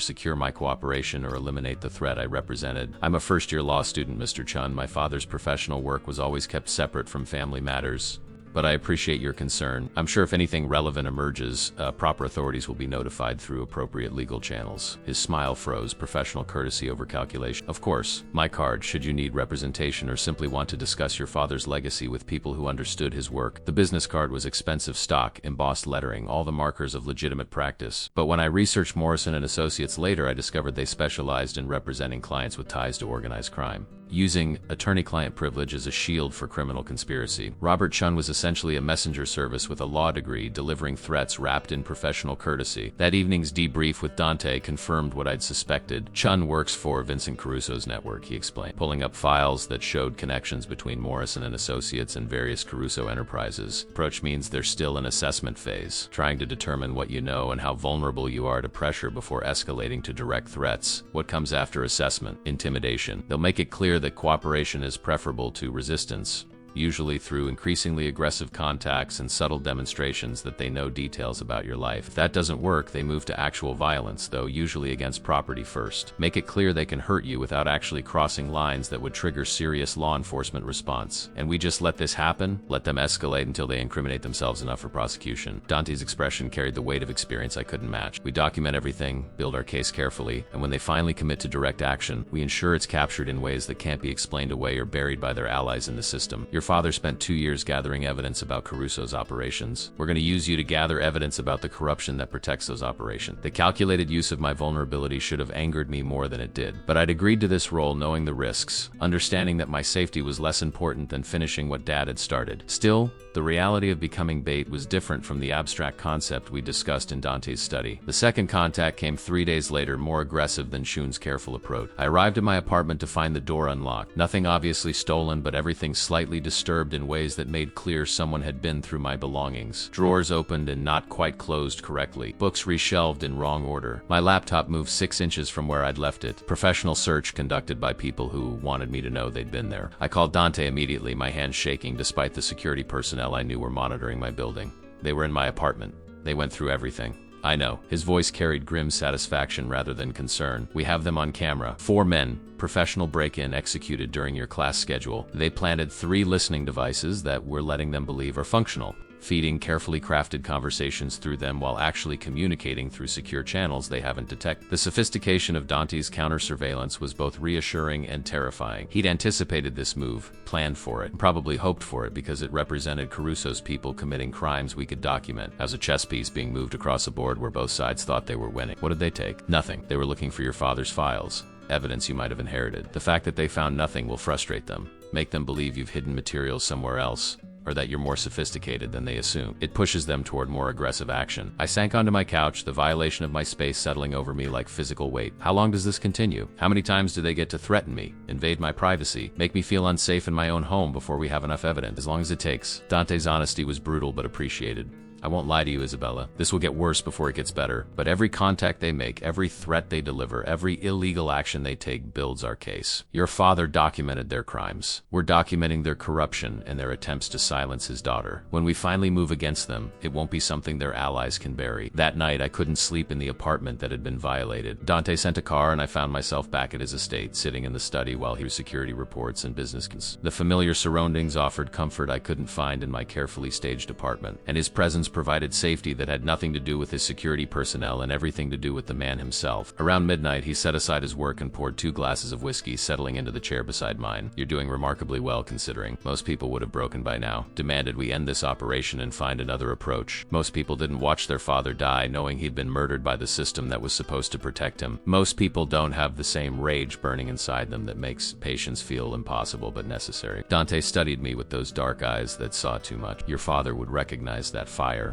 secure my cooperation or eliminate the threat I represented. I'm a first-year law student, Mr. Chun. My father's professional work was always kept separate from family matters. But I appreciate your concern. I'm sure if anything relevant emerges, proper authorities will be notified through appropriate legal channels. His smile froze, professional courtesy over calculation. Of course, my card, should you need representation or simply want to discuss your father's legacy with people who understood his work. The business card was expensive stock, embossed lettering, all the markers of legitimate practice. But when I researched Morrison & Associates later, I discovered they specialized in representing clients with ties to organized crime, using attorney-client privilege as a shield for criminal conspiracy. Robert Chun was essentially a messenger service with a law degree, delivering threats wrapped in professional courtesy. That evening's debrief with Dante confirmed what I'd suspected. Chun works for Vincent Caruso's network, he explained, pulling up files that showed connections between Morrison & Associates and various Caruso enterprises. Approach means they're still in assessment phase, trying to determine what you know and how vulnerable you are to pressure before escalating to direct threats. What comes after assessment? Intimidation. They'll make it clear that cooperation is preferable to resistance, usually through increasingly aggressive contacts and subtle demonstrations that they know details about your life. If that doesn't work, they move to actual violence, though usually against property first. Make it clear they can hurt you without actually crossing lines that would trigger serious law enforcement response. And we just let this happen? Let them escalate until they incriminate themselves enough for prosecution. Dante's expression carried the weight of experience I couldn't match. We document everything, build our case carefully, and when they finally commit to direct action, we ensure it's captured in ways that can't be explained away or buried by their allies in the system. Your father spent 2 years gathering evidence about Caruso's operations. We're going to use you to gather evidence about the corruption that protects those operations. The calculated use of my vulnerability should have angered me more than it did. But I'd agreed to this role knowing the risks, understanding that my safety was less important than finishing what Dad had started. Still, the reality of becoming bait was different from the abstract concept we discussed in Dante's study. The second contact came 3 days later, more aggressive than Shun's careful approach. I arrived at my apartment to find the door unlocked. Nothing obviously stolen, but everything slightly disturbed in ways that made clear someone had been through my belongings. Drawers opened and not quite closed correctly. Books reshelved in wrong order. My laptop moved 6 inches from where I'd left it. Professional search conducted by people who wanted me to know they'd been there. I called Dante immediately, my hands shaking despite the security personnel I knew were monitoring my building. They were in my apartment. They went through everything. I know. His voice carried grim satisfaction rather than concern. We have them on camera. 4 men. Professional break-in executed during your class schedule. They planted 3 listening devices that we're letting them believe are functional, feeding carefully crafted conversations through them while actually communicating through secure channels they haven't detected. The sophistication of Dante's counter-surveillance was both reassuring and terrifying. He'd anticipated this move, planned for it, and probably hoped for it because it represented Caruso's people committing crimes we could document, as a chess piece being moved across a board where both sides thought they were winning. What did they take? Nothing. They were looking for your father's files, evidence you might have inherited. The fact that they found nothing will frustrate them, make them believe you've hidden materials somewhere else, or that you're more sophisticated than they assume. It pushes them toward more aggressive action. I sank onto my couch, the violation of my space settling over me like physical weight. How long does this continue? How many times do they get to threaten me, invade my privacy, make me feel unsafe in my own home before we have enough evidence? As long as it takes. Dante's honesty was brutal but appreciated. I won't lie to you, Isabella. This will get worse before it gets better. But every contact they make, every threat they deliver, every illegal action they take builds our case. Your father documented their crimes. We're documenting their corruption and their attempts to silence his daughter. When we finally move against them, it won't be something their allies can bury. That night, I couldn't sleep in the apartment that had been violated. Dante sent a car and I found myself back at his estate, sitting in the study while he was security reports and business cons. The familiar surroundings offered comfort I couldn't find in my carefully staged apartment, and his presence provided safety that had nothing to do with his security personnel and everything to do with the man himself. Around midnight, he set aside his work and poured 2 glasses of whiskey, settling into the chair beside mine. You're doing remarkably well, considering. Most people would have broken by now. Demanded we end this operation and find another approach. Most people didn't watch their father die knowing he'd been murdered by the system that was supposed to protect him. Most people don't have the same rage burning inside them that makes patience feel impossible but necessary. Dante studied me with those dark eyes that saw too much. Your father would recognize that fire.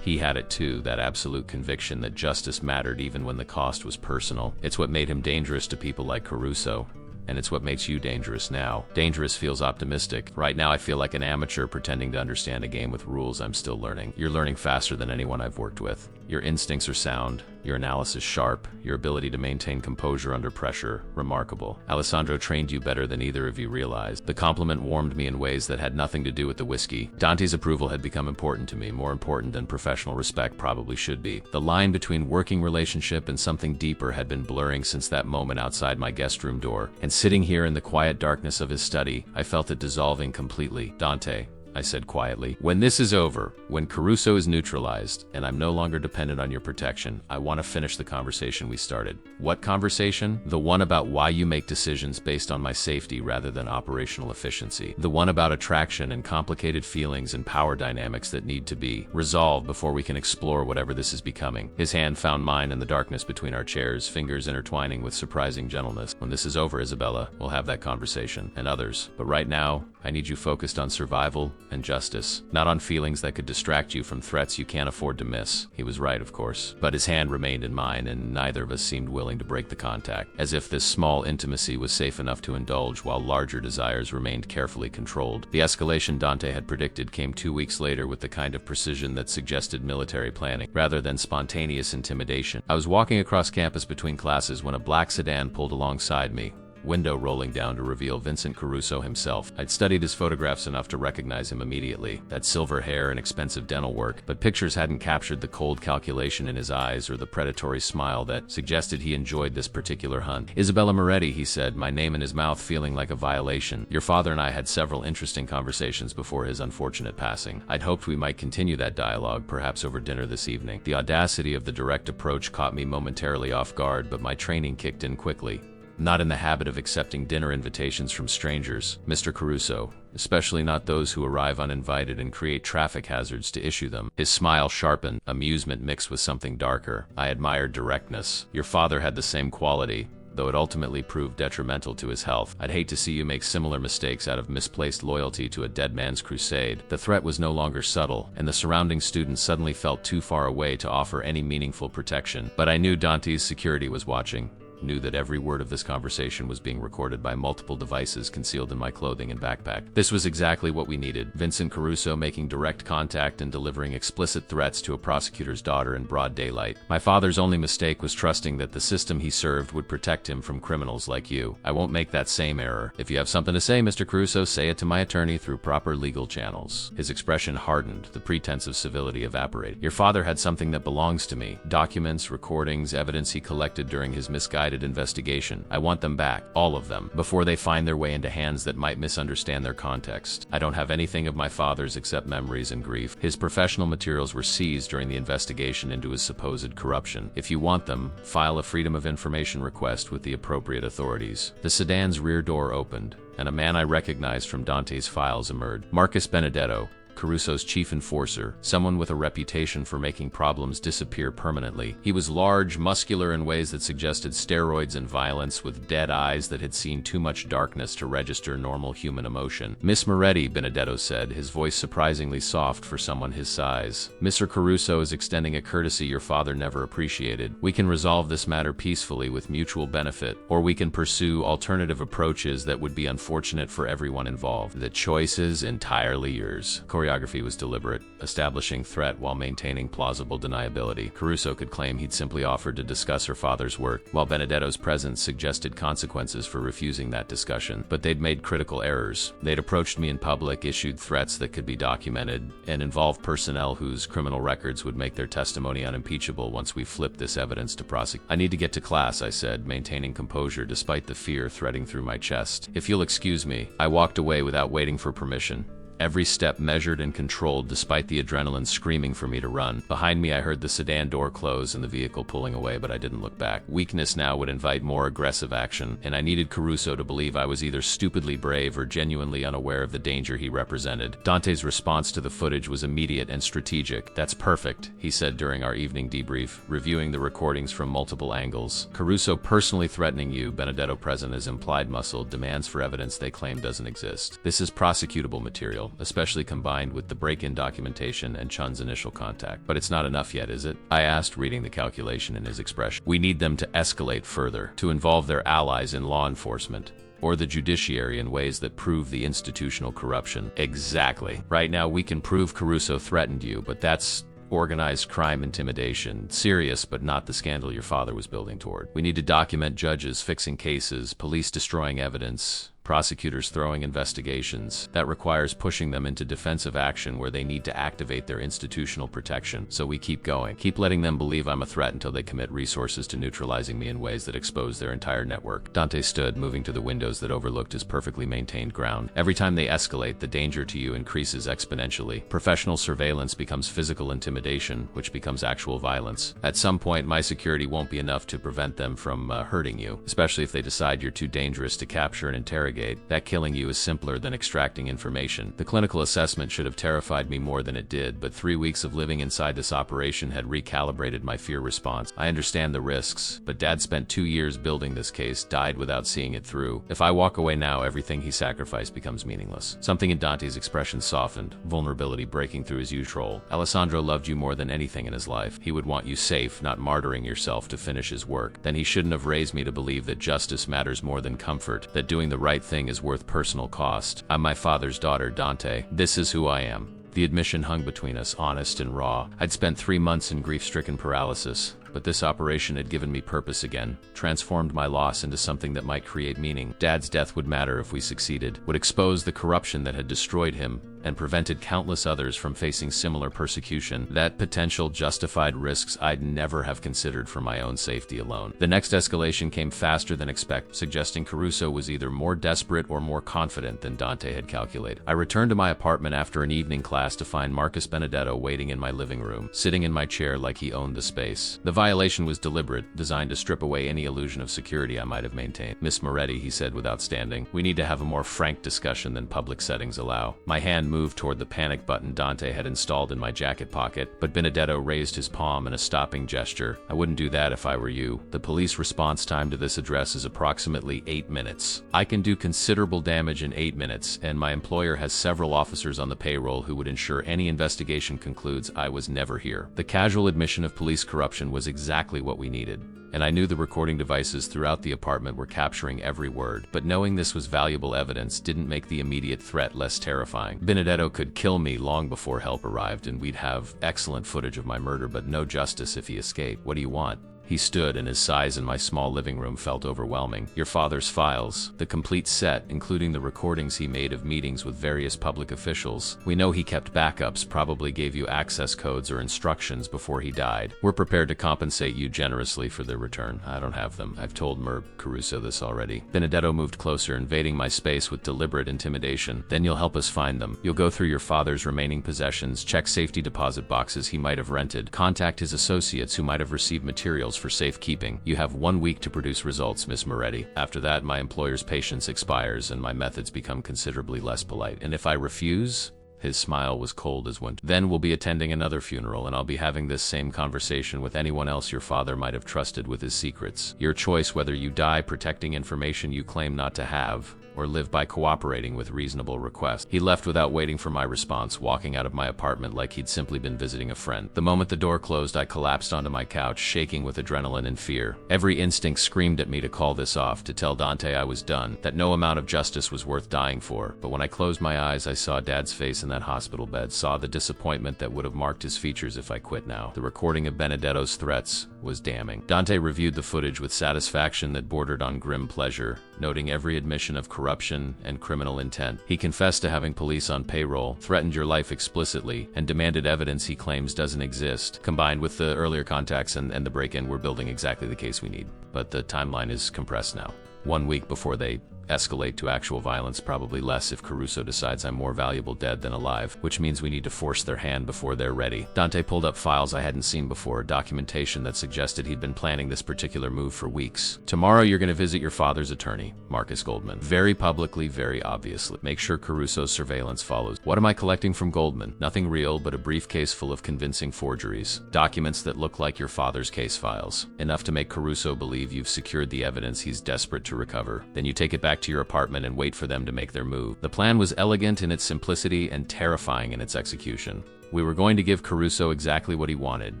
He had it too, that absolute conviction that justice mattered even when the cost was personal. It's what made him dangerous to people like Caruso. And it's what makes you dangerous now. Dangerous feels optimistic. Right now I feel like an amateur pretending to understand a game with rules I'm still learning. You're learning faster than anyone I've worked with. Your instincts are sound, your analysis sharp, your ability to maintain composure under pressure remarkable. Alessandro trained you better than either of you realized. The compliment warmed me in ways that had nothing to do with the whiskey. Dante's approval had become important to me, more important than professional respect probably should be. The line between working relationship and something deeper had been blurring since that moment outside my guest room door. And sitting here in the quiet darkness of his study, I felt it dissolving completely. Dante, I said quietly, when this is over, when Caruso is neutralized, and I'm no longer dependent on your protection, I want to finish the conversation we started. What conversation? The one about why you make decisions based on my safety rather than operational efficiency. The one about attraction and complicated feelings and power dynamics that need to be resolved before we can explore whatever this is becoming. His hand found mine in the darkness between our chairs, fingers intertwining with surprising gentleness. When this is over, Isabella, we'll have that conversation, and others. But right now, I need you focused on survival and justice, not on feelings that could distract you from threats you can't afford to miss. He was right, of course, but his hand remained in mine, and neither of us seemed willing to break the contact, as if this small intimacy was safe enough to indulge while larger desires remained carefully controlled. The escalation Dante had predicted came 2 weeks later with the kind of precision that suggested military planning, rather than spontaneous intimidation. I was walking across campus between classes when a black sedan pulled alongside me, window rolling down to reveal Vincent Caruso himself. I'd studied his photographs enough to recognize him immediately, that silver hair and expensive dental work, but pictures hadn't captured the cold calculation in his eyes or the predatory smile that suggested he enjoyed this particular hunt. Isabella Moretti, he said, my name in his mouth feeling like a violation. Your father and I had several interesting conversations before his unfortunate passing. I'd hoped we might continue that dialogue, perhaps over dinner this evening. The audacity of the direct approach caught me momentarily off guard, but my training kicked in quickly. Not in the habit of accepting dinner invitations from strangers, Mr. Caruso, especially not those who arrive uninvited and create traffic hazards to issue them. His smile sharpened, amusement mixed with something darker. I admired directness. Your father had the same quality, though it ultimately proved detrimental to his health. I'd hate to see you make similar mistakes out of misplaced loyalty to a dead man's crusade. The threat was no longer subtle, and the surrounding students suddenly felt too far away to offer any meaningful protection. But I knew Dante's security was watching. Knew that every word of this conversation was being recorded by multiple devices concealed in my clothing and backpack. This was exactly what we needed. Vincent Caruso making direct contact and delivering explicit threats to a prosecutor's daughter in broad daylight. My father's only mistake was trusting that the system he served would protect him from criminals like you. I won't make that same error. If you have something to say, Mr. Caruso, say it to my attorney through proper legal channels. His expression hardened, the pretense of civility evaporated. Your father had something that belongs to me. Documents, recordings, evidence he collected during his misguided investigation. I want them back, all of them, before they find their way into hands that might misunderstand their context. I don't have anything of my father's except memories and grief. His professional materials were seized during the investigation into his supposed corruption. If you want them, file a Freedom of Information request with the appropriate authorities. The sedan's rear door opened, and a man I recognized from Dante's files emerged. Marcus Benedetto, Caruso's chief enforcer, someone with a reputation for making problems disappear permanently. He was large, muscular in ways that suggested steroids and violence, with dead eyes that had seen too much darkness to register normal human emotion. Miss Moretti, Benedetto said, his voice surprisingly soft for someone his size. Mr. Caruso is extending a courtesy your father never appreciated. We can resolve this matter peacefully with mutual benefit, or we can pursue alternative approaches that would be unfortunate for everyone involved. The choice is entirely yours. choreography was deliberate, establishing threat while maintaining plausible deniability. Caruso could claim he'd simply offered to discuss her father's work, while Benedetto's presence suggested consequences for refusing that discussion. But they'd made critical errors. They'd approached me in public, issued threats that could be documented, and involved personnel whose criminal records would make their testimony unimpeachable once we flipped this evidence to prosecute. I need to get to class, I said, maintaining composure despite the fear threading through my chest. If you'll excuse me. I walked away without waiting for permission. Every step measured and controlled despite the adrenaline screaming for me to run. Behind me I heard the sedan door close and the vehicle pulling away, but I didn't look back. Weakness now would invite more aggressive action, and I needed Caruso to believe I was either stupidly brave or genuinely unaware of the danger he represented. Dante's response to the footage was immediate and strategic. "That's perfect," he said during our evening debrief, reviewing the recordings from multiple angles. "Caruso personally threatening you, Benedetto present as implied muscle, demands for evidence they claim doesn't exist. This is prosecutable material, especially combined with the break-in documentation and Chun's initial contact. But it's not enough yet, is it?" I asked, reading the calculation in his expression. "We need them to escalate further, to involve their allies in law enforcement, or the judiciary in ways that prove the institutional corruption." "Exactly. Right now we can prove Caruso threatened you, but that's organized crime intimidation, serious but not the scandal your father was building toward. We need to document judges fixing cases, police destroying evidence, prosecutors throwing investigations. That requires pushing them into defensive action where they need to activate their institutional protection. So we keep going. Keep letting them believe I'm a threat until they commit resources to neutralizing me in ways that expose their entire network." Dante stood, moving to the windows that overlooked his perfectly maintained ground. "Every time they escalate, the danger to you increases exponentially. Professional surveillance becomes physical intimidation, which becomes actual violence. At some point, my security won't be enough to prevent them from hurting you, especially if they decide you're too dangerous to capture and interrogate. That killing you is simpler than extracting information." The clinical assessment should have terrified me more than it did, but 3 weeks of living inside this operation had recalibrated my fear response. I understand the risks, but Dad spent 2 years building this case, died without seeing it through. If I walk away now, everything he sacrificed becomes meaningless. Something in Dante's expression softened, vulnerability breaking through his usual. "Alessandro loved you more than anything in his life. He would want you safe, not martyring yourself to finish his work. Then he shouldn't have raised me to believe that justice matters more than comfort, that doing the right thing is worth personal cost. I'm my father's daughter, Dante. This is who I am." The admission hung between us, honest and raw. I'd spent 3 months in grief-stricken paralysis, but this operation had given me purpose again, transformed my loss into something that might create meaning. Dad's death would matter if we succeeded, would expose the corruption that had destroyed him and prevented countless others from facing similar persecution. That potential justified risks I'd never have considered for my own safety alone. The next escalation came faster than expected, suggesting Caruso was either more desperate or more confident than Dante had calculated. I returned to my apartment after an evening class to find Marcus Benedetto waiting in my living room, sitting in my chair like he owned the space. The violation was deliberate, designed to strip away any illusion of security I might have maintained. "Miss Moretti," he said without standing, "we need to have a more frank discussion than public settings allow." My hand moved toward the panic button Dante had installed in my jacket pocket, but Benedetto raised his palm in a stopping gesture. "I wouldn't do that if I were you. The police response time to this address is approximately 8 minutes. I can do considerable damage in 8 minutes, and my employer has several officers on the payroll who would ensure any investigation concludes I was never here." The casual admission of police corruption was exactly what we needed, and I knew the recording devices throughout the apartment were capturing every word. But knowing this was valuable evidence didn't make the immediate threat less terrifying. Benedetto could kill me long before help arrived, and we'd have excellent footage of my murder, but no justice if he escaped. "What do you want?" He stood, and his size in my small living room felt overwhelming. "Your father's files. The complete set, including the recordings he made of meetings with various public officials. We know he kept backups, probably gave you access codes or instructions before he died. We're prepared to compensate you generously for their return." "I don't have them. I've told Caruso this already." Benedetto moved closer, invading my space with deliberate intimidation. "Then you'll help us find them. You'll go through your father's remaining possessions, check safety deposit boxes he might have rented, contact his associates who might have received materials for safekeeping. You have 1 week to produce results, Miss Moretti. After that, my employer's patience expires and my methods become considerably less polite. And if I refuse?" His smile was cold as winter. "Then we'll be attending another funeral, and I'll be having this same conversation with anyone else your father might have trusted with his secrets. Your choice whether you die protecting information you claim not to have, or live by cooperating with reasonable requests. He left without waiting for my response, walking out of my apartment like he'd simply been visiting a friend. The moment the door closed, I collapsed onto my couch, shaking with adrenaline and fear. Every instinct screamed at me to call this off, to tell Dante I was done, that no amount of justice was worth dying for. But when I closed my eyes, I saw Dad's face in that hospital bed, saw the disappointment that would have marked his features if I quit now. The recording of Benedetto's threats was damning. Dante reviewed the footage with satisfaction that bordered on grim pleasure, noting every admission of corruption and criminal intent. He confessed to having police on payroll, threatened your life explicitly, and demanded evidence he claims doesn't exist. Combined with the earlier contacts and the break-in, we're building exactly the case we need. But the timeline is compressed now. 1 week before they escalate to actual violence, probably less if Caruso decides I'm more valuable dead than alive, which means we need to force their hand before they're ready. Dante pulled up files I hadn't seen before, documentation that suggested he'd been planning this particular move for weeks. Tomorrow you're going to visit your father's attorney, Marcus Goldman. Very publicly, very obviously. Make sure Caruso's surveillance follows. What am I collecting from Goldman? Nothing real, but a briefcase full of convincing forgeries. Documents that look like your father's case files. Enough to make Caruso believe you've secured the evidence he's desperate to recover. Then you take it back to your apartment and wait for them to make their move. The plan was elegant in its simplicity and terrifying in its execution. We were going to give Caruso exactly what he wanted,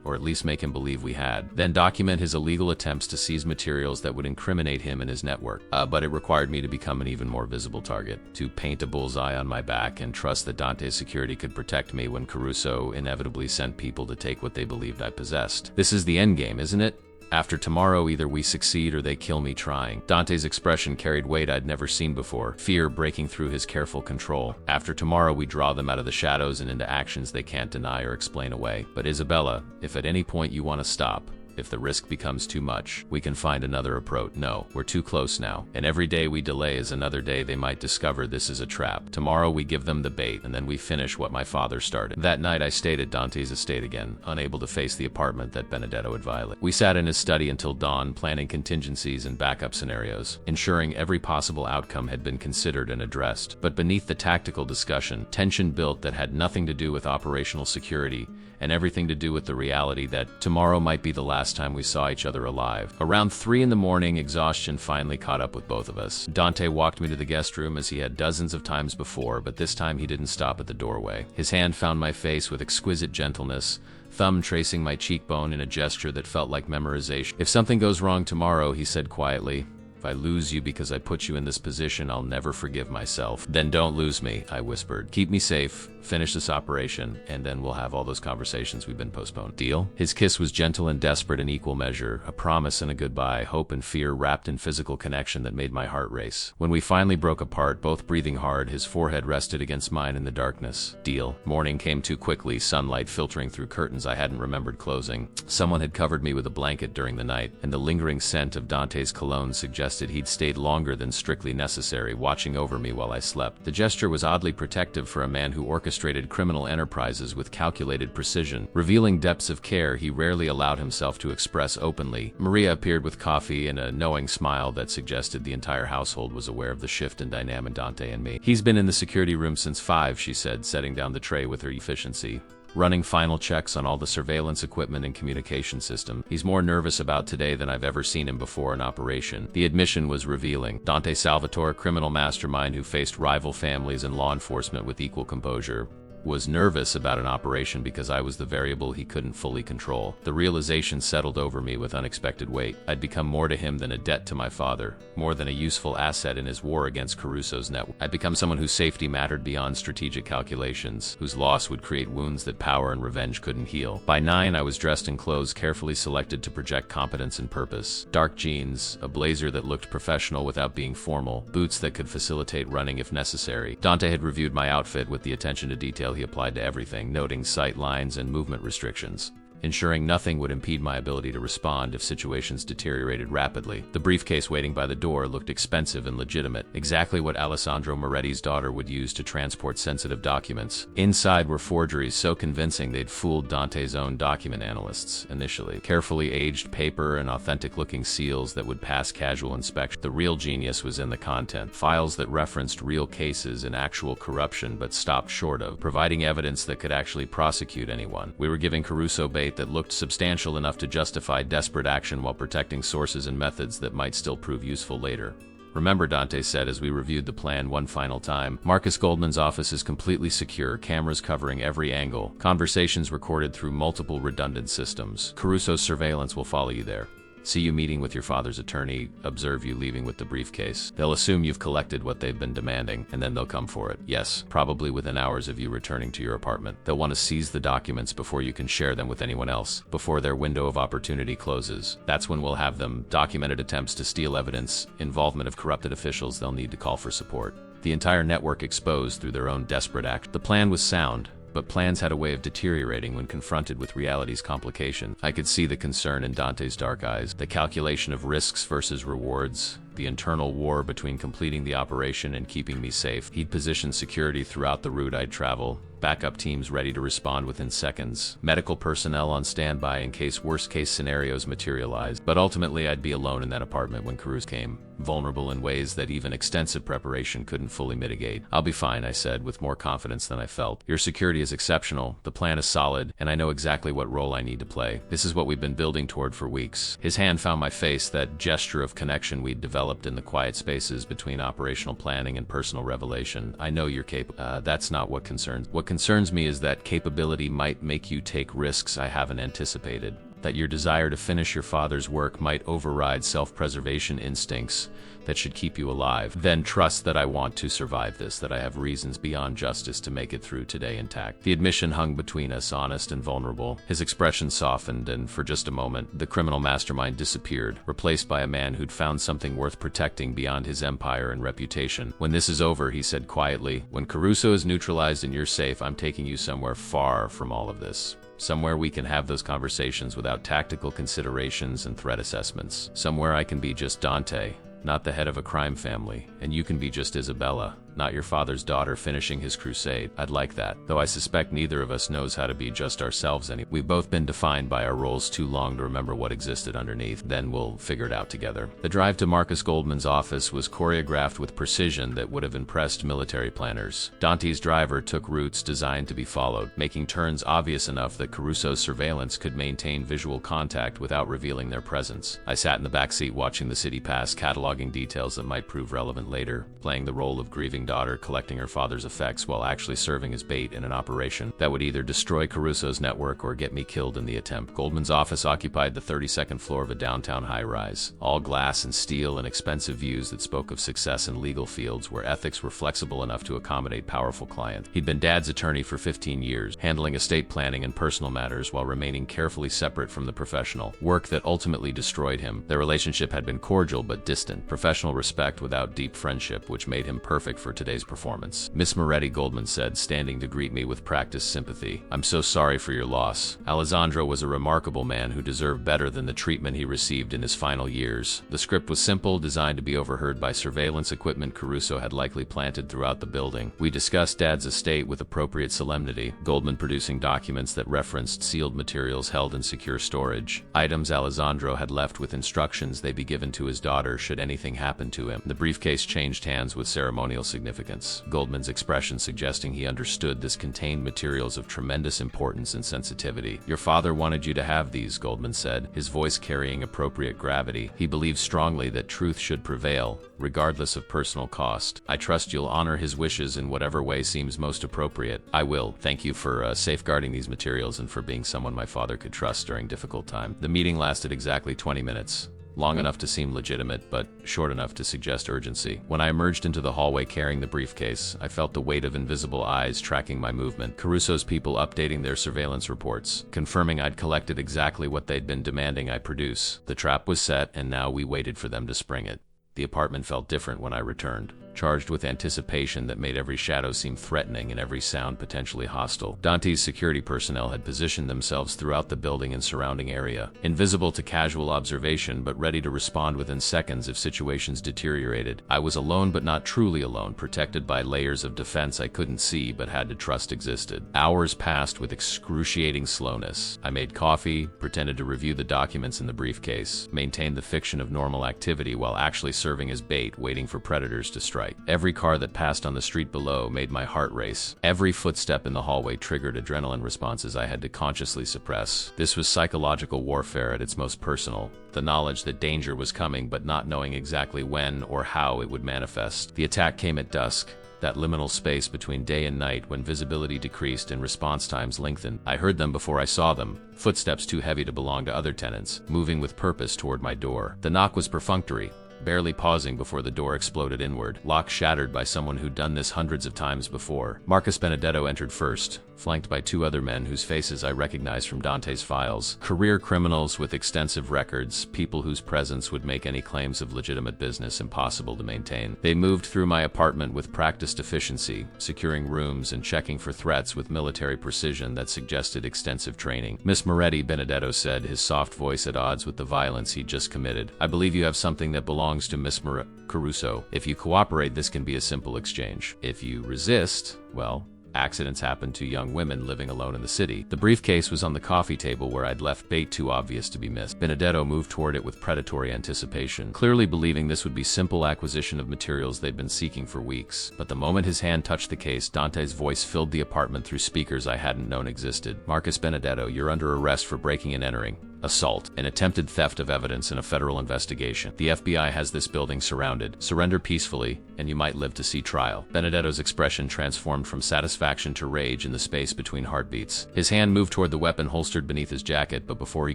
or at least make him believe we had, then document his illegal attempts to seize materials that would incriminate him and his network. But it required me to become an even more visible target, to paint a bullseye on my back and trust that Dante's security could protect me when Caruso inevitably sent people to take what they believed I possessed. This is the endgame, isn't it? After tomorrow, either we succeed or they kill me trying. Dante's expression carried weight I'd never seen before, fear breaking through his careful control. After tomorrow, we draw them out of the shadows and into actions they can't deny or explain away. But Isabella, if at any point you want to stop, if the risk becomes too much, we can find another approach. No, we're too close now. And every day we delay is another day they might discover this is a trap. Tomorrow we give them the bait, and then we finish what my father started. That night I stayed at Dante's estate again, unable to face the apartment that Benedetto had violated. We sat in his study until dawn, planning contingencies and backup scenarios, ensuring every possible outcome had been considered and addressed. But beneath the tactical discussion, tension built that had nothing to do with operational security, and everything to do with the reality that tomorrow might be the last time we saw each other alive. Around 3 in the morning, exhaustion finally caught up with both of us. Dante walked me to the guest room as he had dozens of times before, but this time he didn't stop at the doorway. His hand found my face with exquisite gentleness, thumb tracing my cheekbone in a gesture that felt like memorization. "If something goes wrong tomorrow," he said quietly, "if I lose you because I put you in this position, I'll never forgive myself." "Then don't lose me," I whispered. "Keep me safe, finish this operation, and then we'll have all those conversations we've been postponed. Deal?" His kiss was gentle and desperate in equal measure, a promise and a goodbye, hope and fear wrapped in physical connection that made my heart race. When we finally broke apart, both breathing hard, his forehead rested against mine in the darkness. Deal. Morning came too quickly, sunlight filtering through curtains I hadn't remembered closing. Someone had covered me with a blanket during the night, and the lingering scent of Dante's cologne suggested he'd stayed longer than strictly necessary, watching over me while I slept. The gesture was oddly protective for a man who orchestrated criminal enterprises with calculated precision, revealing depths of care he rarely allowed himself to express openly. Maria appeared with coffee and a knowing smile that suggested the entire household was aware of the shift in dynamic Dante and me. "He's been in the security room since 5, she said, setting down the tray with her efficiency, running final checks on all the surveillance equipment and communication system. He's more nervous about today than I've ever seen him before in operation." The admission was revealing. Dante Salvatore, criminal mastermind who faced rival families and law enforcement with equal composure, was nervous about an operation because I was the variable he couldn't fully control. The realization settled over me with unexpected weight. I'd become more to him than a debt to my father, more than a useful asset in his war against Caruso's network. I'd become someone whose safety mattered beyond strategic calculations, whose loss would create wounds that power and revenge couldn't heal. By 9, I was dressed in clothes carefully selected to project competence and purpose. Dark jeans, a blazer that looked professional without being formal, boots that could facilitate running if necessary. Dante had reviewed my outfit with the attention to detail he applied to everything, noting sight lines and movement restrictions, ensuring nothing would impede my ability to respond if situations deteriorated rapidly. The briefcase waiting by the door looked expensive and legitimate, exactly what Alessandro Moretti's daughter would use to transport sensitive documents. Inside were forgeries so convincing they'd fooled Dante's own document analysts initially. Carefully aged paper and authentic-looking seals that would pass casual inspection. The real genius was in the content. Files that referenced real cases and actual corruption but stopped short of providing evidence that could actually prosecute anyone. We were giving Caruso bait that looked substantial enough to justify desperate action while protecting sources and methods that might still prove useful later. Remember, Dante said as we reviewed the plan one final time, Marcus Goldman's office is completely secure, cameras covering every angle, conversations recorded through multiple redundant systems. Caruso's surveillance will follow you there. See you meeting with your father's attorney, observe you leaving with the briefcase. They'll assume you've collected what they've been demanding, and then they'll come for it. Yes, probably within hours of you returning to your apartment. They'll want to seize the documents before you can share them with anyone else, before their window of opportunity closes. That's when we'll have them documented attempts to steal evidence, involvement of corrupted officials they'll need to call for support. The entire network exposed through their own desperate act. The plan was sound, but plans had a way of deteriorating when confronted with reality's complication. I could see the concern in Dante's dark eyes, the calculation of risks versus rewards, the internal war between completing the operation and keeping me safe. He'd positioned security throughout the route I'd travel, backup teams ready to respond within seconds, medical personnel on standby in case worst-case scenarios materialized. But ultimately, I'd be alone in that apartment when Caruso came, vulnerable in ways that even extensive preparation couldn't fully mitigate. "I'll be fine," I said, with more confidence than I felt. "Your security is exceptional, the plan is solid, and I know exactly what role I need to play. This is what we've been building toward for weeks." His hand found my face, that gesture of connection we'd developed in the quiet spaces between operational planning and personal revelation. "I know you're capable. That's not what concerns. What concerns me is that capability might make you take risks I haven't anticipated. That your desire to finish your father's work might override self-preservation instincts that should keep you alive. Then trust that I want to survive this, that I have reasons beyond justice to make it through today intact." The admission hung between us, honest and vulnerable. His expression softened, and for just a moment, the criminal mastermind disappeared, replaced by a man who'd found something worth protecting beyond his empire and reputation. "When this is over," he said quietly, "when Caruso is neutralized and you're safe, I'm taking you somewhere far from all of this. Somewhere we can have those conversations without tactical considerations and threat assessments. Somewhere I can be just Dante, not the head of a crime family, and you can be just Isabella, not your father's daughter finishing his crusade. I'd like that, though I suspect neither of us knows how to be just ourselves anymore. We've both been defined by our roles too long to remember what existed underneath. Then we'll figure it out together." The drive to Marcus Goldman's office was choreographed with precision that would have impressed military planners. Dante's driver took routes designed to be followed, making turns obvious enough that Caruso's surveillance could maintain visual contact without revealing their presence. I sat in the backseat watching the city pass, cataloging details that might prove relevant later, playing the role of grieving daughter collecting her father's effects while actually serving as bait in an operation that would either destroy Caruso's network or get me killed in the attempt. Goldman's office occupied the 32nd floor of a downtown high-rise, all glass and steel and expensive views that spoke of success in legal fields where ethics were flexible enough to accommodate powerful clients. He'd been Dad's attorney for 15 years, handling estate planning and personal matters while remaining carefully separate from the professional work that ultimately destroyed him. Their relationship had been cordial but distant, professional respect without deep friendship, which made him perfect for today's performance. "Miss Moretti," Goldman said, standing to greet me with practiced sympathy, "I'm so sorry for your loss. Alessandro was a remarkable man who deserved better than the treatment he received in his final years." The script was simple, designed to be overheard by surveillance equipment Caruso had likely planted throughout the building. We discussed Dad's estate with appropriate solemnity, Goldman producing documents that referenced sealed materials held in secure storage, items Alessandro had left with instructions they be given to his daughter should anything happen to him. The briefcase changed hands with ceremonial significance, Goldman's expression suggesting he understood this contained materials of tremendous importance and sensitivity. "Your father wanted you to have these," Goldman said, his voice carrying appropriate gravity. "He believed strongly that truth should prevail, regardless of personal cost. I trust you'll honor his wishes in whatever way seems most appropriate." "I will. Thank you for safeguarding these materials and for being someone my father could trust during difficult time." The meeting lasted exactly 20 minutes. Long enough to seem legitimate, but short enough to suggest urgency. When I emerged into the hallway carrying the briefcase, I felt the weight of invisible eyes tracking my movement. Caruso's people updating their surveillance reports, confirming I'd collected exactly what they'd been demanding I produce. The trap was set, and now we waited for them to spring it. The apartment felt different when I returned, charged with anticipation that made every shadow seem threatening and every sound potentially hostile. Dante's security personnel had positioned themselves throughout the building and surrounding area, invisible to casual observation but ready to respond within seconds if situations deteriorated. I was alone but not truly alone, protected by layers of defense I couldn't see but had to trust existed. Hours passed with excruciating slowness. I made coffee, pretended to review the documents in the briefcase, maintained the fiction of normal activity while actually serving as bait, waiting for predators to strike. right. Every car that passed on the street below made my heart race. Every footstep in the hallway triggered adrenaline responses I had to consciously suppress. This was psychological warfare at its most personal. The knowledge that danger was coming but not knowing exactly when or how it would manifest. The attack came at dusk, that liminal space between day and night when visibility decreased and response times lengthened. I heard them before I saw them, footsteps too heavy to belong to other tenants, moving with purpose toward my door. The knock was perfunctory, barely pausing before the door exploded inward, lock shattered by someone who'd done this hundreds of times before. Marcus Benedetto entered first, flanked by two other men whose faces I recognized from Dante's files. Career criminals with extensive records, people whose presence would make any claims of legitimate business impossible to maintain. They moved through my apartment with practiced efficiency, securing rooms and checking for threats with military precision that suggested extensive training. Miss Moretti, Benedetto said, his soft voice at odds with the violence he'd just committed. I believe you have something that belongs to Miss Caruso. If you cooperate, this can be a simple exchange. If you resist, well, accidents happen to young women living alone in the city. The briefcase was on the coffee table where I'd left bait too obvious to be missed. Benedetto moved toward it with predatory anticipation, clearly believing this would be simple acquisition of materials they'd been seeking for weeks. But the moment his hand touched the case, Dante's voice filled the apartment through speakers I hadn't known existed. Marcus Benedetto, you're under arrest for breaking and entering, assault, and attempted theft of evidence in a federal investigation. The FBI has this building surrounded. Surrender peacefully, and you might live to see trial. Benedetto's expression transformed from satisfaction to rage in the space between heartbeats. His hand moved toward the weapon holstered beneath his jacket, but before he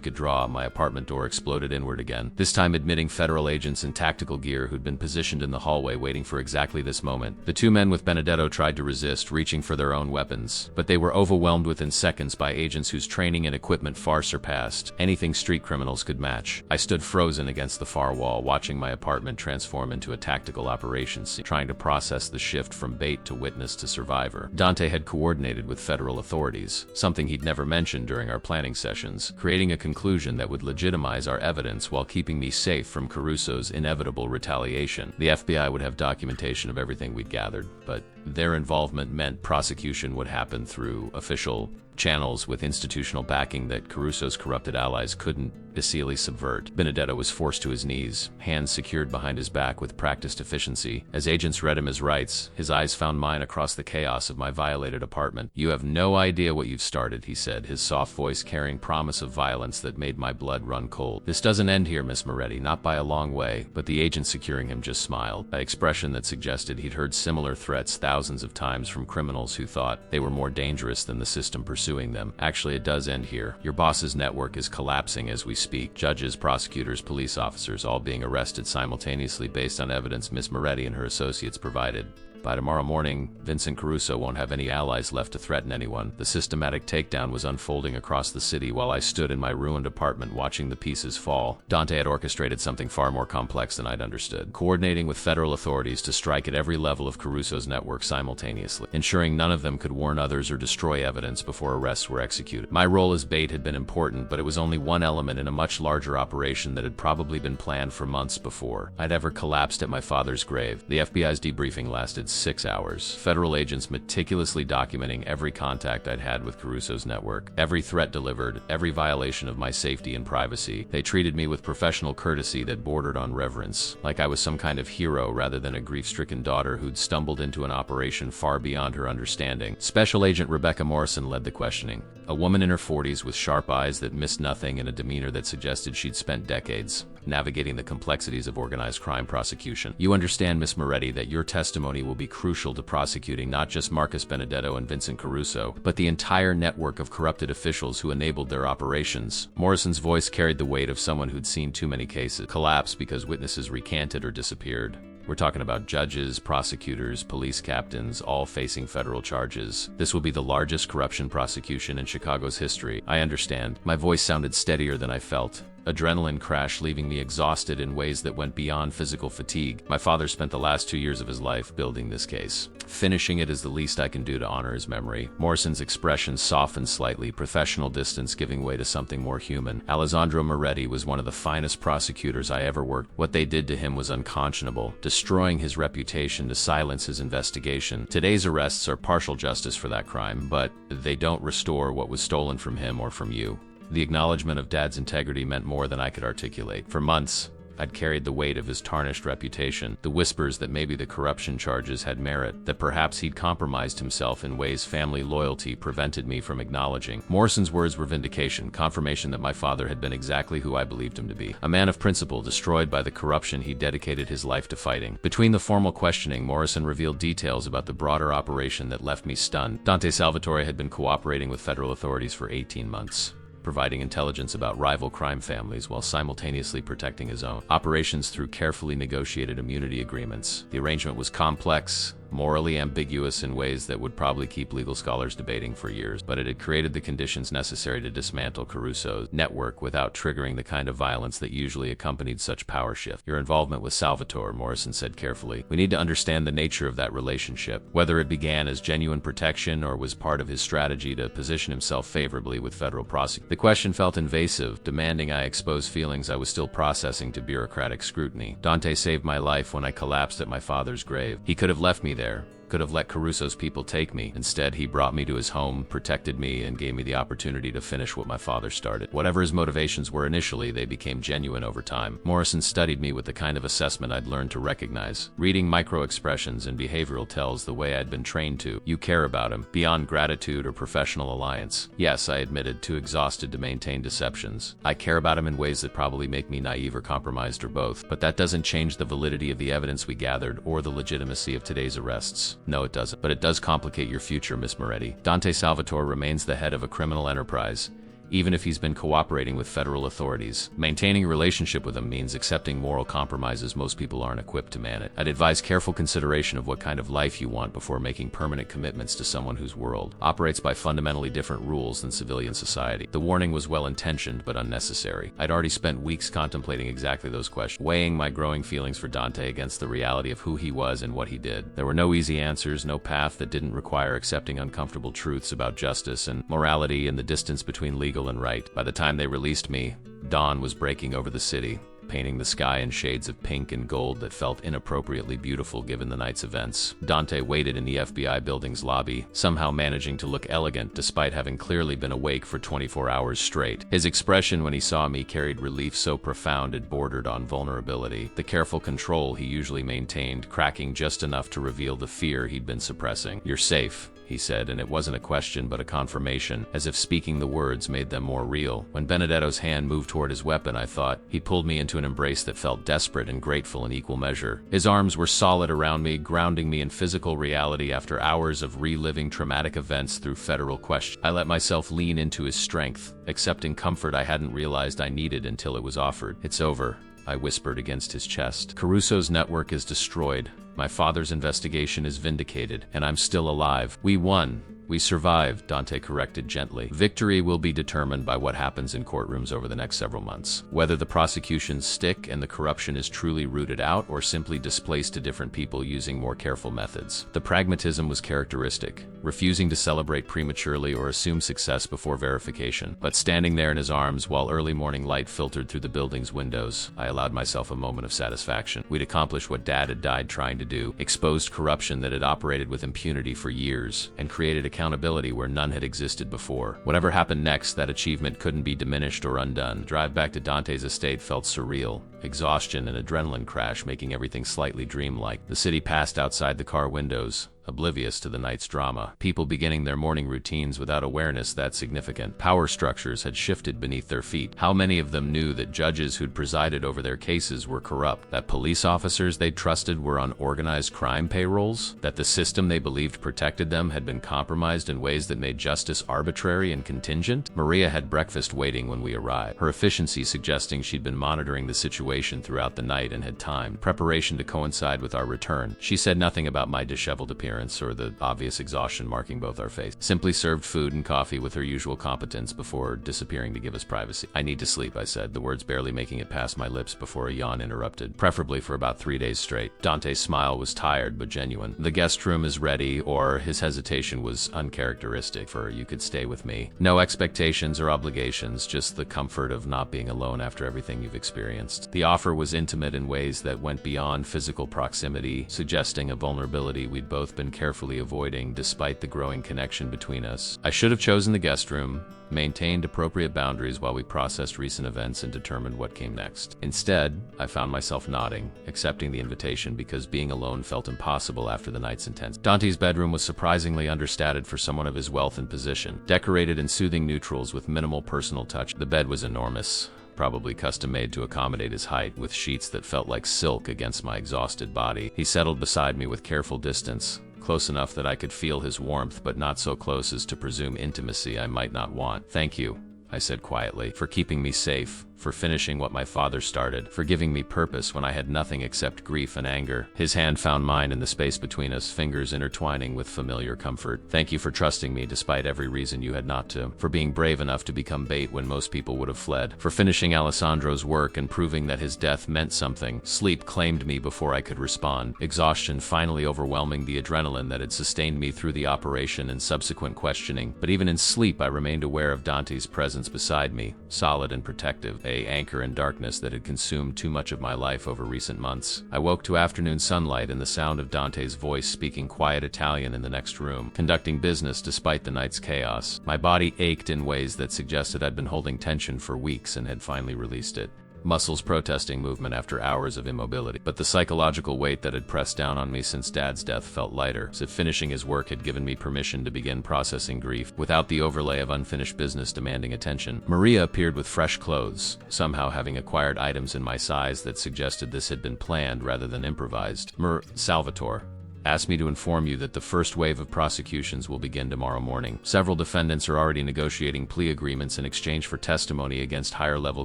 could draw, my apartment door exploded inward again, this time admitting federal agents in tactical gear who'd been positioned in the hallway waiting for exactly this moment. The two men with Benedetto tried to resist, reaching for their own weapons, but they were overwhelmed within seconds by agents whose training and equipment far surpassed anything street criminals could match. I stood frozen against the far wall, watching my apartment transform into a tactical operations scene, trying to process the shift from bait to witness to survivor. Dante had coordinated with federal authorities, something he'd never mentioned during our planning sessions, creating a conclusion that would legitimize our evidence while keeping me safe from Caruso's inevitable retaliation. The FBI would have documentation of everything we'd gathered, but their involvement meant prosecution would happen through official channels with institutional backing that Caruso's corrupted allies couldn't easily subvert. Benedetto was forced to his knees, hands secured behind his back with practiced efficiency. As agents read him his rights, his eyes found mine across the chaos of my violated apartment. You have no idea what you've started, he said, his soft voice carrying promise of violence that made my blood run cold. This doesn't end here, Miss Moretti, not by a long way, but the agent securing him just smiled, an expression that suggested he'd heard similar threats thousands of times from criminals who thought they were more dangerous than the system pursuing them. Actually, it does end here. Your boss's network is collapsing as we speak. Judges, prosecutors, police officers, all being arrested simultaneously based on evidence Miss Moretti and her associates provided. By tomorrow morning, Vincent Caruso won't have any allies left to threaten anyone. The systematic takedown was unfolding across the city while I stood in my ruined apartment watching the pieces fall. Dante had orchestrated something far more complex than I'd understood, coordinating with federal authorities to strike at every level of Caruso's network simultaneously, ensuring none of them could warn others or destroy evidence before arrests were executed. My role as bait had been important, but it was only one element in a much larger operation that had probably been planned for months before I'd ever collapsed at my father's grave. The FBI's debriefing lasted 6 hours. Federal agents meticulously documenting every contact I'd had with Caruso's network, every threat delivered, every violation of my safety and privacy. They treated me with professional courtesy that bordered on reverence, like I was some kind of hero rather than a grief-stricken daughter who'd stumbled into an operation far beyond her understanding. Special Agent Rebecca Morrison led the questioning, a woman in her 40s with sharp eyes that missed nothing and a demeanor that suggested she'd spent decades navigating the complexities of organized crime prosecution. You understand, Miss Moretti, that your testimony will be crucial to prosecuting not just Marcus Benedetto and Vincent Caruso, but the entire network of corrupted officials who enabled their operations. Morrison's voice carried the weight of someone who'd seen too many cases collapse because witnesses recanted or disappeared. We're talking about judges, prosecutors, police captains, all facing federal charges. This will be the largest corruption prosecution in Chicago's history. I understand. My voice sounded steadier than I felt. Adrenaline crash leaving me exhausted in ways that went beyond physical fatigue. My father spent the last 2 years of his life building this case. Finishing it is the least I can do to honor his memory. Morrison's expression softened slightly, professional distance giving way to something more human. Alessandro Moretti was one of the finest prosecutors I ever worked. What they did to him was unconscionable, destroying his reputation to silence his investigation. Today's arrests are partial justice for that crime, but they don't restore what was stolen from him or from you. The acknowledgement of Dad's integrity meant more than I could articulate. For months, I'd carried the weight of his tarnished reputation, the whispers that maybe the corruption charges had merit, that perhaps he'd compromised himself in ways family loyalty prevented me from acknowledging. Morrison's words were vindication, confirmation that my father had been exactly who I believed him to be. A man of principle, destroyed by the corruption he dedicated his life to fighting. Between the formal questioning, Morrison revealed details about the broader operation that left me stunned. Dante Salvatore had been cooperating with federal authorities for 18 months. Providing intelligence about rival crime families while simultaneously protecting his own. Operations through carefully negotiated immunity agreements. The arrangement was complex, morally ambiguous in ways that would probably keep legal scholars debating for years, but it had created the conditions necessary to dismantle Caruso's network without triggering the kind of violence that usually accompanied such power shift. Your involvement with Salvatore, Morrison said carefully. We need to understand the nature of that relationship, whether it began as genuine protection or was part of his strategy to position himself favorably with federal prosecutors. The question felt invasive, demanding I expose feelings I was still processing to bureaucratic scrutiny. Dante saved my life when I collapsed at my father's grave. He could have left me there, could have let Caruso's people take me. Instead, he brought me to his home, protected me, and gave me the opportunity to finish what my father started. Whatever his motivations were initially, they became genuine over time. Morrison studied me with the kind of assessment I'd learned to recognize, reading micro-expressions and behavioral tells the way I'd been trained to. You care about him, beyond gratitude or professional alliance. Yes, I admitted, too exhausted to maintain deceptions. I care about him in ways that probably make me naive or compromised or both, but that doesn't change the validity of the evidence we gathered or the legitimacy of today's arrests. No, it doesn't. But it does complicate your future, Miss Moretti. Dante Salvatore remains the head of a criminal enterprise, even if he's been cooperating with federal authorities. Maintaining a relationship with him means accepting moral compromises most people aren't equipped to manage. I'd advise careful consideration of what kind of life you want before making permanent commitments to someone whose world operates by fundamentally different rules than civilian society. The warning was well-intentioned but unnecessary. I'd already spent weeks contemplating exactly those questions, weighing my growing feelings for Dante against the reality of who he was and what he did. There were no easy answers, no path that didn't require accepting uncomfortable truths about justice and morality and the distance between legal and right. By the time they released me, dawn was breaking over the city, painting the sky in shades of pink and gold that felt inappropriately beautiful given the night's events. Dante waited in the FBI building's lobby, somehow managing to look elegant despite having clearly been awake for 24 hours straight. His expression when he saw me carried relief so profound it bordered on vulnerability. The careful control he usually maintained cracking just enough to reveal the fear he'd been suppressing. "You're safe," he said, and it wasn't a question but a confirmation, as if speaking the words made them more real. When Benedetto's hand moved toward his weapon, I thought, he pulled me into an embrace that felt desperate and grateful in equal measure. His arms were solid around me, grounding me in physical reality after hours of reliving traumatic events through federal questions. I let myself lean into his strength, accepting comfort I hadn't realized I needed until it was offered. "It's over," I whispered against his chest. "Caruso's network is destroyed. My father's investigation is vindicated, and I'm still alive. We won. We survived," Dante corrected gently. "Victory will be determined by what happens in courtrooms over the next several months. Whether the prosecutions stick and the corruption is truly rooted out or simply displaced to different people using more careful methods." The pragmatism was characteristic, refusing to celebrate prematurely or assume success before verification. But standing there in his arms while early morning light filtered through the building's windows, I allowed myself a moment of satisfaction. We'd accomplished what Dad had died trying to do, exposed corruption that had operated with impunity for years, and created accountability where none had existed before. Whatever happened next, that achievement couldn't be diminished or undone. The drive back to Dante's estate felt surreal, exhaustion and adrenaline crash making everything slightly dreamlike. The city passed outside the car windows, oblivious to the night's drama. People beginning their morning routines without awareness that significant power structures had shifted beneath their feet. How many of them knew that judges who'd presided over their cases were corrupt, that police officers they trusted were on organized crime payrolls, that the system they believed protected them had been compromised in ways that made justice arbitrary and contingent? Maria had breakfast waiting when we arrived, her efficiency suggesting she'd been monitoring the situation throughout the night and had timed preparation to coincide with our return. She said nothing about my disheveled appearance or the obvious exhaustion marking both our faces. Simply served food and coffee with her usual competence before disappearing to give us privacy. "I need to sleep," I said, the words barely making it past my lips before a yawn interrupted. "Preferably for about 3 days straight." Dante's smile was tired but genuine. "The guest room is ready," or his hesitation was uncharacteristic, "for you could stay with me. No expectations or obligations, just the comfort of not being alone after everything you've experienced." The offer was intimate in ways that went beyond physical proximity, suggesting a vulnerability we'd both been been carefully avoiding despite the growing connection between us. I should have chosen the guest room, maintained appropriate boundaries while we processed recent events and determined what came next. Instead, I found myself nodding, accepting the invitation because being alone felt impossible after the night's intense. Dante's bedroom was surprisingly understated for someone of his wealth and position, decorated in soothing neutrals with minimal personal touch. The bed was enormous, probably custom-made to accommodate his height, with sheets that felt like silk against my exhausted body. He settled beside me with careful distance, close enough that I could feel his warmth, but not so close as to presume intimacy I might not want. "Thank you," I said quietly, "for keeping me safe, for finishing what my father started, for giving me purpose when I had nothing except grief and anger." His hand found mine in the space between us, fingers intertwining with familiar comfort. "Thank you for trusting me despite every reason you had not to, for being brave enough to become bait when most people would have fled, for finishing Alessandro's work and proving that his death meant something." Sleep claimed me before I could respond, exhaustion finally overwhelming the adrenaline that had sustained me through the operation and subsequent questioning. But even in sleep, I remained aware of Dante's presence beside me, solid and protective, a anchor in darkness that had consumed too much of my life over recent months. I woke to afternoon sunlight and the sound of Dante's voice speaking quiet Italian in the next room, conducting business despite the night's chaos. My body ached in ways that suggested I'd been holding tension for weeks and had finally released it. Muscles protesting movement after hours of immobility. But the psychological weight that had pressed down on me since Dad's death felt lighter, as if finishing his work had given me permission to begin processing grief, without the overlay of unfinished business demanding attention. Maria appeared with fresh clothes, somehow having acquired items in my size that suggested this had been planned rather than improvised. Salvatore asked me to inform you that the first wave of prosecutions will begin tomorrow morning. Several defendants are already negotiating plea agreements in exchange for testimony against higher-level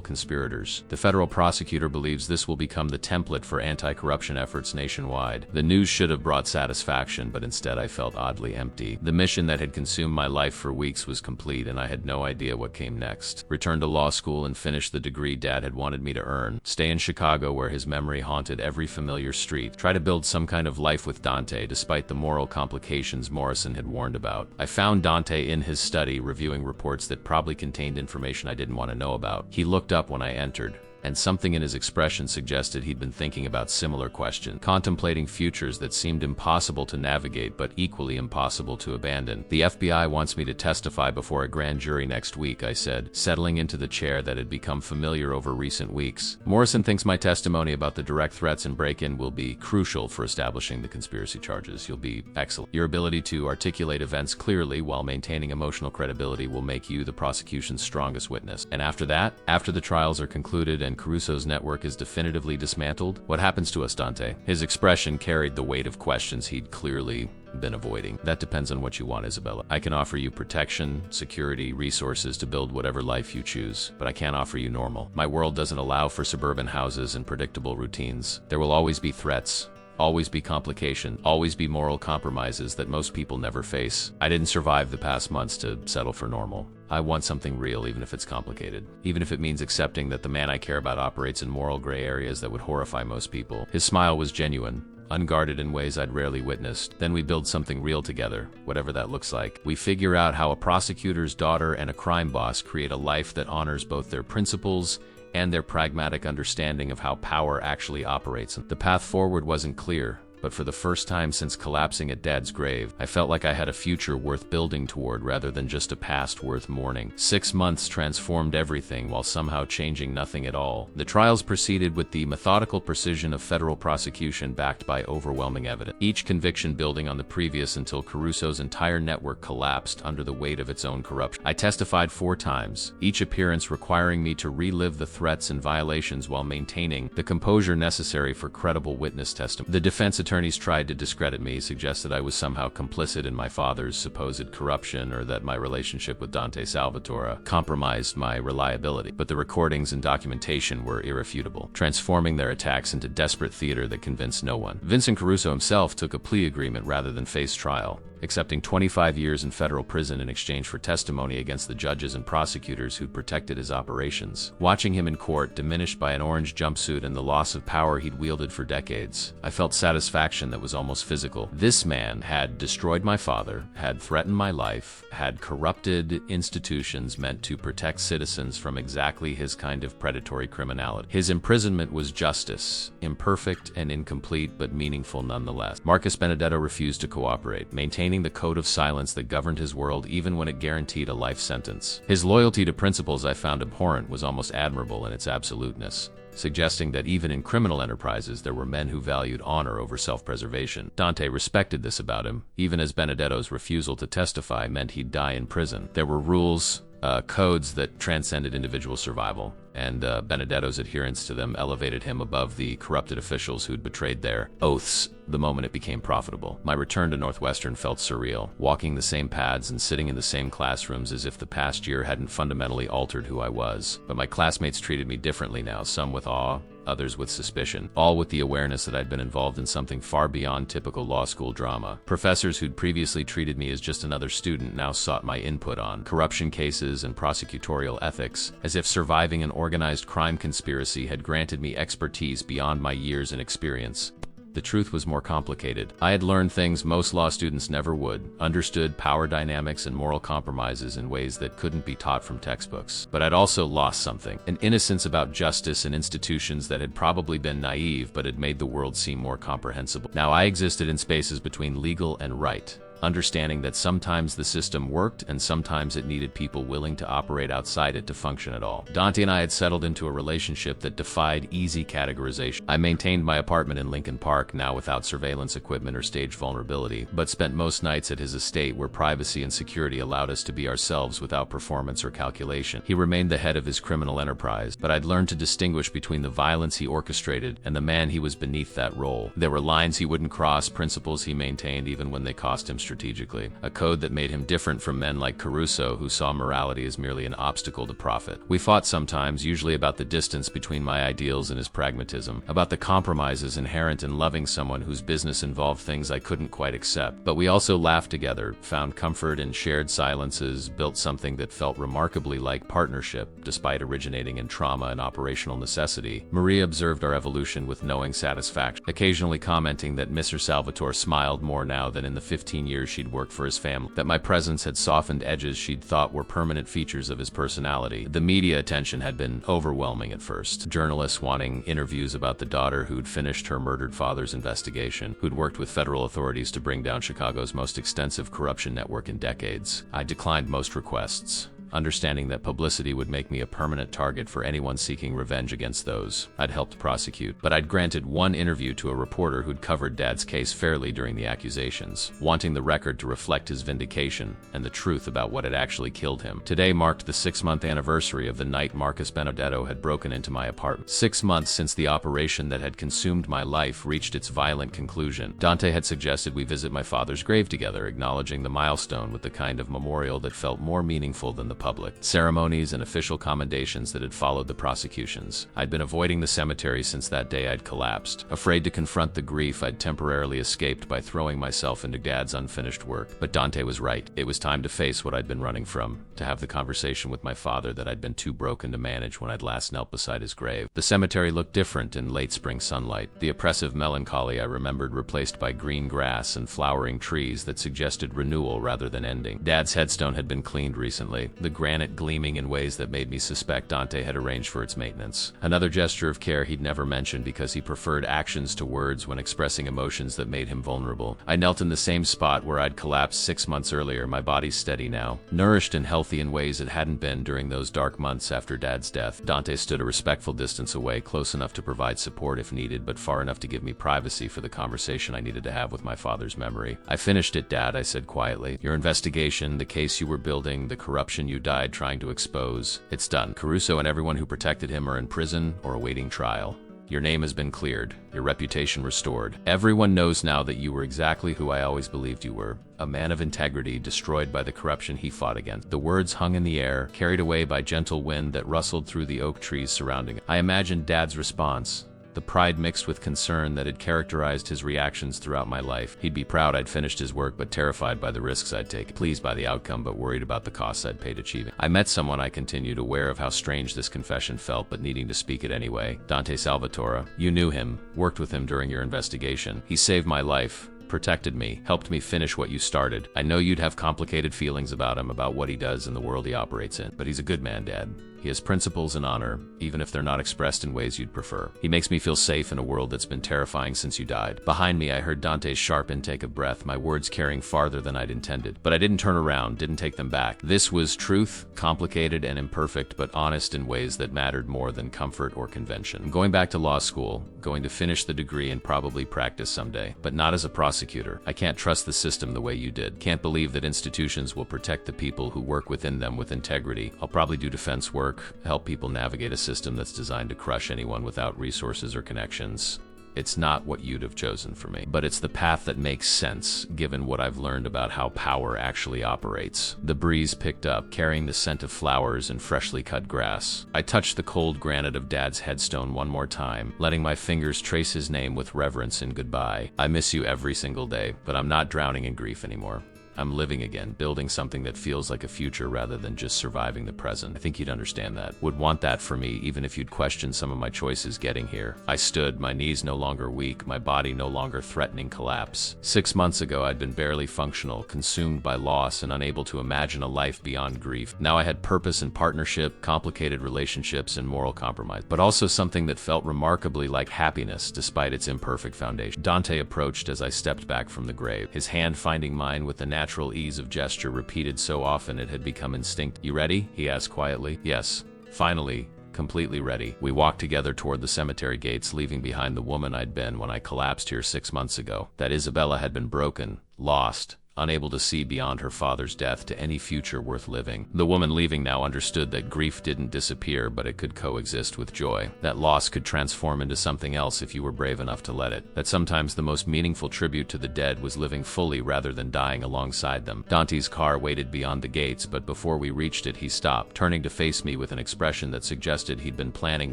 conspirators. The federal prosecutor believes this will become the template for anti-corruption efforts nationwide. The news should have brought satisfaction, but instead I felt oddly empty. The mission that had consumed my life for weeks was complete, and I had no idea what came next. Return to law school and finish the degree Dad had wanted me to earn. Stay in Chicago, where his memory haunted every familiar street. Try to build some kind of life with Dante, despite the moral complications Morrison had warned about. I found Dante in his study, reviewing reports that probably contained information I didn't want to know about. He looked up when I entered, and something in his expression suggested he'd been thinking about similar questions, contemplating futures that seemed impossible to navigate but equally impossible to abandon. "The FBI wants me to testify before a grand jury next week," I said, settling into the chair that had become familiar over recent weeks. "Morrison thinks my testimony about the direct threats and break-in will be crucial for establishing the conspiracy charges. You'll be excellent. Your ability to articulate events clearly while maintaining emotional credibility will make you the prosecution's strongest witness. And after that, after the trials are concluded and Caruso's network is definitively dismantled, what happens to us, Dante?" His expression carried the weight of questions he'd clearly been avoiding. "That depends on what you want, Isabella. I can offer you protection, security, resources to build whatever life you choose, but I can't offer you normal. My world doesn't allow for suburban houses and predictable routines. There will always be threats, always be complication, always be moral compromises that most people never face. I didn't survive the past months to settle for normal. I want something real, even if it's complicated. Even if it means accepting that the man I care about operates in moral gray areas that would horrify most people." His smile was genuine, unguarded in ways I'd rarely witnessed. "Then we build something real together, whatever that looks like. We figure out how a prosecutor's daughter and a crime boss create a life that honors both their principles and their pragmatic understanding of how power actually operates." The path forward wasn't clear, but for the first time since collapsing at Dad's grave, I felt like I had a future worth building toward rather than just a past worth mourning. 6 months transformed everything while somehow changing nothing at all. The trials proceeded with the methodical precision of federal prosecution backed by overwhelming evidence, each conviction building on the previous until Caruso's entire network collapsed under the weight of its own corruption. I testified 4 times, each appearance requiring me to relive the threats and violations while maintaining the composure necessary for credible witness testimony. The defense attorneys tried to discredit me, suggested I was somehow complicit in my father's supposed corruption or that my relationship with Dante Salvatore compromised my reliability. But the recordings and documentation were irrefutable, transforming their attacks into desperate theater that convinced no one. Vincent Caruso himself took a plea agreement rather than face trial. accepting 25 years in federal prison in exchange for testimony against the judges and prosecutors who'd protected his operations. Watching him in court, diminished by an orange jumpsuit and the loss of power he'd wielded for decades, I felt satisfaction that was almost physical. This man had destroyed my father, had threatened my life, had corrupted institutions meant to protect citizens from exactly his kind of predatory criminality. His imprisonment was justice, imperfect and incomplete, but meaningful nonetheless. Marcus Benedetto refused to cooperate, maintaining the code of silence that governed his world even when it guaranteed a life sentence. His loyalty to principles I found abhorrent was almost admirable in its absoluteness, suggesting that even in criminal enterprises there were men who valued honor over self-preservation. Dante respected this about him, even as Benedetto's refusal to testify meant he'd die in prison. There were rules, codes that transcended individual survival, and Benedetto's adherence to them elevated him above the corrupted officials who'd betrayed their oaths the moment it became profitable. My return to Northwestern felt surreal, walking the same paths and sitting in the same classrooms as if the past year hadn't fundamentally altered who I was. But my classmates treated me differently now, some with awe, others with suspicion, all with the awareness that I'd been involved in something far beyond typical law school drama. Professors who'd previously treated me as just another student now sought my input on corruption cases and prosecutorial ethics, as if surviving an organized crime conspiracy had granted me expertise beyond my years and experience. The truth was more complicated. I had learned things most law students never would, understood power dynamics and moral compromises in ways that couldn't be taught from textbooks. But I'd also lost something, an innocence about justice and institutions that had probably been naive but had made the world seem more comprehensible. Now I existed in spaces between legal and right, understanding that sometimes the system worked and sometimes it needed people willing to operate outside it to function at all. Dante and I had settled into a relationship that defied easy categorization. I maintained my apartment in Lincoln Park, now without surveillance equipment or stage vulnerability, but spent most nights at his estate where privacy and security allowed us to be ourselves without performance or calculation. He remained the head of his criminal enterprise, but I'd learned to distinguish between the violence he orchestrated and the man he was beneath that role. There were lines he wouldn't cross, principles he maintained even when they cost him strategically, a code that made him different from men like Caruso, who saw morality as merely an obstacle to profit. We fought sometimes, usually about the distance between my ideals and his pragmatism, about the compromises inherent in loving someone whose business involved things I couldn't quite accept. But we also laughed together, found comfort in shared silences, built something that felt remarkably like partnership, despite originating in trauma and operational necessity. Maria observed our evolution with knowing satisfaction, occasionally commenting that Mr. Salvatore smiled more now than in the 15 years she'd worked for his family, that my presence had softened edges she'd thought were permanent features of his personality. The media attention had been overwhelming at first. Journalists wanting interviews about the daughter who'd finished her murdered father's investigation, who'd worked with federal authorities to bring down Chicago's most extensive corruption network in decades. I declined most requests, understanding that publicity would make me a permanent target for anyone seeking revenge against those I'd helped prosecute. But I'd granted one interview to a reporter who'd covered Dad's case fairly during the accusations, wanting the record to reflect his vindication and the truth about what had actually killed him. Today marked the 6-month anniversary of the night Marcus Benedetto had broken into my apartment. 6 months since the operation that had consumed my life reached its violent conclusion. Dante had suggested we visit my father's grave together, acknowledging the milestone with the kind of memorial that felt more meaningful than the public ceremonies and official commendations that had followed the prosecutions. I'd been avoiding the cemetery since that day I'd collapsed, afraid to confront the grief I'd temporarily escaped by throwing myself into Dad's unfinished work. But Dante was right. It was time to face what I'd been running from, to have the conversation with my father that I'd been too broken to manage when I'd last knelt beside his grave. The cemetery looked different in late spring sunlight, the oppressive melancholy I remembered replaced by green grass and flowering trees that suggested renewal rather than ending. Dad's headstone had been cleaned recently, the granite gleaming in ways that made me suspect Dante had arranged for its maintenance. Another gesture of care he'd never mentioned because he preferred actions to words when expressing emotions that made him vulnerable. I knelt in the same spot where I'd collapsed 6 months earlier, my body steady now, nourished and healthy in ways it hadn't been during those dark months after Dad's death. Dante stood a respectful distance away, close enough to provide support if needed, but far enough to give me privacy for the conversation I needed to have with my father's memory. "I finished it, Dad," I said quietly. "Your investigation, the case you were building, the corruption you died trying to expose. It's done. Caruso and everyone who protected him are in prison or awaiting trial. Your name has been cleared, your reputation restored. Everyone knows now that you were exactly who I always believed you were, a man of integrity destroyed by the corruption he fought against." The words hung in the air, carried away by gentle wind that rustled through the oak trees surrounding it. I imagined Dad's response, the pride mixed with concern that had characterized his reactions throughout my life. He'd be proud I'd finished his work, but terrified by the risks I'd take, pleased by the outcome, but worried about the costs I'd paid achieving. I met someone, I continued, aware of how strange this confession felt, but needing to speak it anyway. Dante Salvatore. You knew him, worked with him during your investigation. He saved my life, protected me, helped me finish what you started. I know you'd have complicated feelings about him, about what he does and the world he operates in, but he's a good man, Dad. He has principles and honor, even if they're not expressed in ways you'd prefer. He makes me feel safe in a world that's been terrifying since you died. Behind me, I heard Dante's sharp intake of breath, my words carrying farther than I'd intended. But I didn't turn around, didn't take them back. This was truth, complicated and imperfect, but honest in ways that mattered more than comfort or convention. I'm going back to law school, going to finish the degree and probably practice someday, but not as a prosecutor. I can't trust the system the way you did. Can't believe that institutions will protect the people who work within them with integrity. I'll probably do defense work, help people navigate a system that's designed to crush anyone without resources or connections. It's not what you'd have chosen for me, but it's the path that makes sense, given what I've learned about how power actually operates. The breeze picked up, carrying the scent of flowers and freshly cut grass. I touched the cold granite of Dad's headstone one more time, letting my fingers trace his name with reverence and goodbye. I miss you every single day, but I'm not drowning in grief anymore. I'm living again, building something that feels like a future rather than just surviving the present. I think you'd understand that. Would want that for me, even if you'd question some of my choices getting here. I stood, my knees no longer weak, my body no longer threatening collapse. 6 months ago, I'd been barely functional, consumed by loss and unable to imagine a life beyond grief. Now I had purpose and partnership, complicated relationships, and moral compromise, but also something that felt remarkably like happiness, despite its imperfect foundation. Dante approached as I stepped back from the grave, his hand finding mine with the natural ease of gesture repeated so often it had become instinct. You ready? He asked quietly. Yes. Finally, completely ready. We walked together toward the cemetery gates, leaving behind the woman I'd been when I collapsed here 6 months ago. That Isabella had been broken, lost, unable to see beyond her father's death to any future worth living. The woman leaving now understood that grief didn't disappear, but it could coexist with joy. That loss could transform into something else if you were brave enough to let it. That sometimes the most meaningful tribute to the dead was living fully rather than dying alongside them. Dante's car waited beyond the gates, but before we reached it, he stopped, turning to face me with an expression that suggested he'd been planning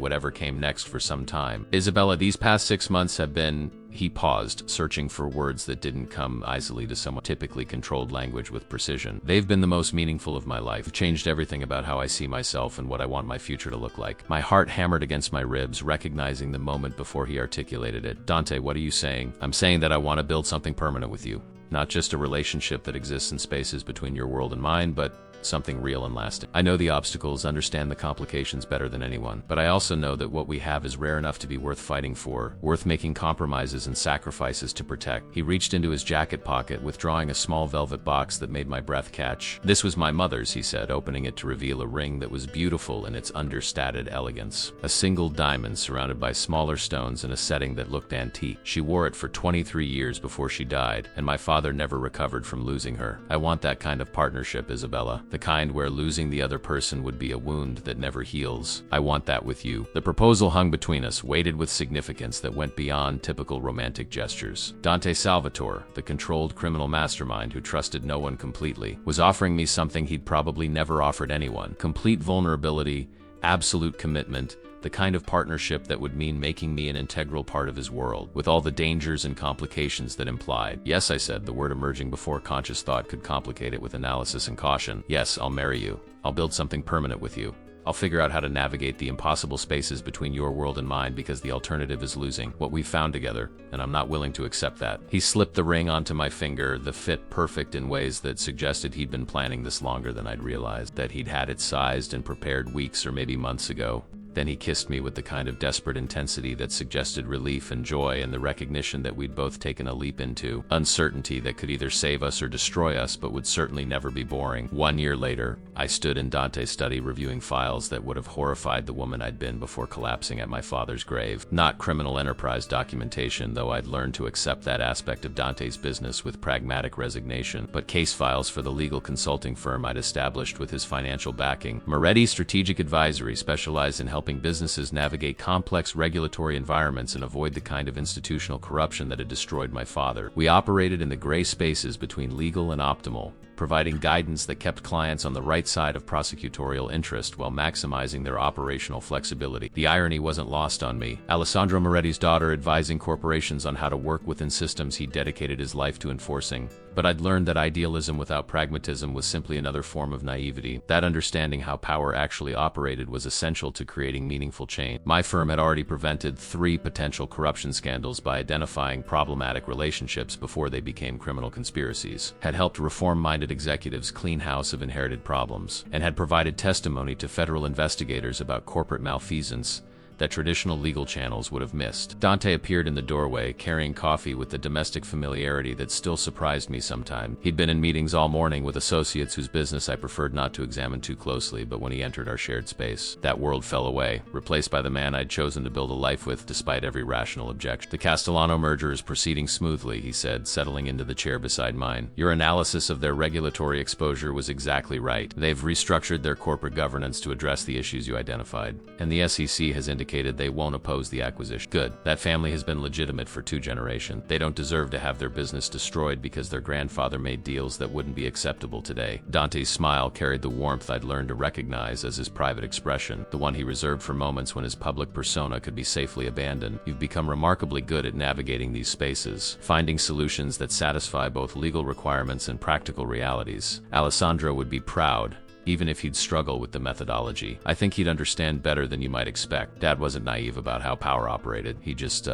whatever came next for some time. Isabella, these past 6 months have been... He paused, searching for words that didn't come easily to someone typically controlled language with precision. They've been the most meaningful of my life, changed everything about how I see myself and what I want my future to look like. My heart hammered against my ribs, recognizing the moment before he articulated it. Dante, what are you saying? I'm saying that I want to build something permanent with you. Not just a relationship that exists in spaces between your world and mine, but something real and lasting. I know the obstacles, understand the complications better than anyone, but I also know that what we have is rare enough to be worth fighting for, worth making compromises and sacrifices to protect. He reached into his jacket pocket, withdrawing a small velvet box that made my breath catch. This was my mother's, he said, opening it to reveal a ring that was beautiful in its understated elegance. A single diamond surrounded by smaller stones in a setting that looked antique. She wore it for 23 years before she died, and my father never recovered from losing her. I want that kind of partnership, Isabella. The kind where losing the other person would be a wound that never heals. I want that with you. The proposal hung between us, weighted with significance that went beyond typical romantic gestures. Dante Salvatore, the controlled criminal mastermind who trusted no one completely, was offering me something he'd probably never offered anyone. Complete vulnerability, absolute commitment, the kind of partnership that would mean making me an integral part of his world, with all the dangers and complications that implied. Yes, I said, the word emerging before conscious thought could complicate it with analysis and caution. Yes, I'll marry you. I'll build something permanent with you. I'll figure out how to navigate the impossible spaces between your world and mine, because the alternative is losing what we've found together, and I'm not willing to accept that. He slipped the ring onto my finger, the fit perfect in ways that suggested he'd been planning this longer than I'd realized, that he'd had it sized and prepared weeks or maybe months ago. Then he kissed me with the kind of desperate intensity that suggested relief and joy and the recognition that we'd both taken a leap into uncertainty that could either save us or destroy us, but would certainly never be boring. 1 year later, I stood in Dante's study reviewing files that would have horrified the woman I'd been before collapsing at my father's grave. Not criminal enterprise documentation, though I'd learned to accept that aspect of Dante's business with pragmatic resignation, but case files for the legal consulting firm I'd established with his financial backing. Moretti Strategic Advisory specialized in helping businesses navigate complex regulatory environments and avoid the kind of institutional corruption that had destroyed my father. We operated in the gray spaces between legal and optimal, providing guidance that kept clients on the right side of prosecutorial interest while maximizing their operational flexibility. The irony wasn't lost on me. Alessandro Moretti's daughter advising corporations on how to work within systems he dedicated his life to enforcing. But I'd learned that idealism without pragmatism was simply another form of naivety. That understanding how power actually operated was essential to creating meaningful change. My firm had already prevented 3 potential corruption scandals by identifying problematic relationships before they became criminal conspiracies, had helped reform-minded executives clean house of inherited problems, and had provided testimony to federal investigators about corporate malfeasance that traditional legal channels would have missed. Dante appeared in the doorway, carrying coffee with the domestic familiarity that still surprised me sometimes. He'd been in meetings all morning with associates whose business I preferred not to examine too closely, but when he entered our shared space, that world fell away, replaced by the man I'd chosen to build a life with despite every rational objection. The Castellano merger is proceeding smoothly, he said, settling into the chair beside mine. Your analysis of their regulatory exposure was exactly right. They've restructured their corporate governance to address the issues you identified, and the SEC has indicated they won't oppose the acquisition. Good. That family has been legitimate for 2 generations. They don't deserve to have their business destroyed because their grandfather made deals that wouldn't be acceptable today. Dante's smile carried the warmth I'd learned to recognize as his private expression, the one he reserved for moments when his public persona could be safely abandoned. You've become remarkably good at navigating these spaces, finding solutions that satisfy both legal requirements and practical realities. Alessandro would be proud, even if he'd struggle with the methodology. I think he'd understand better than you might expect. Dad wasn't naive about how power operated. He just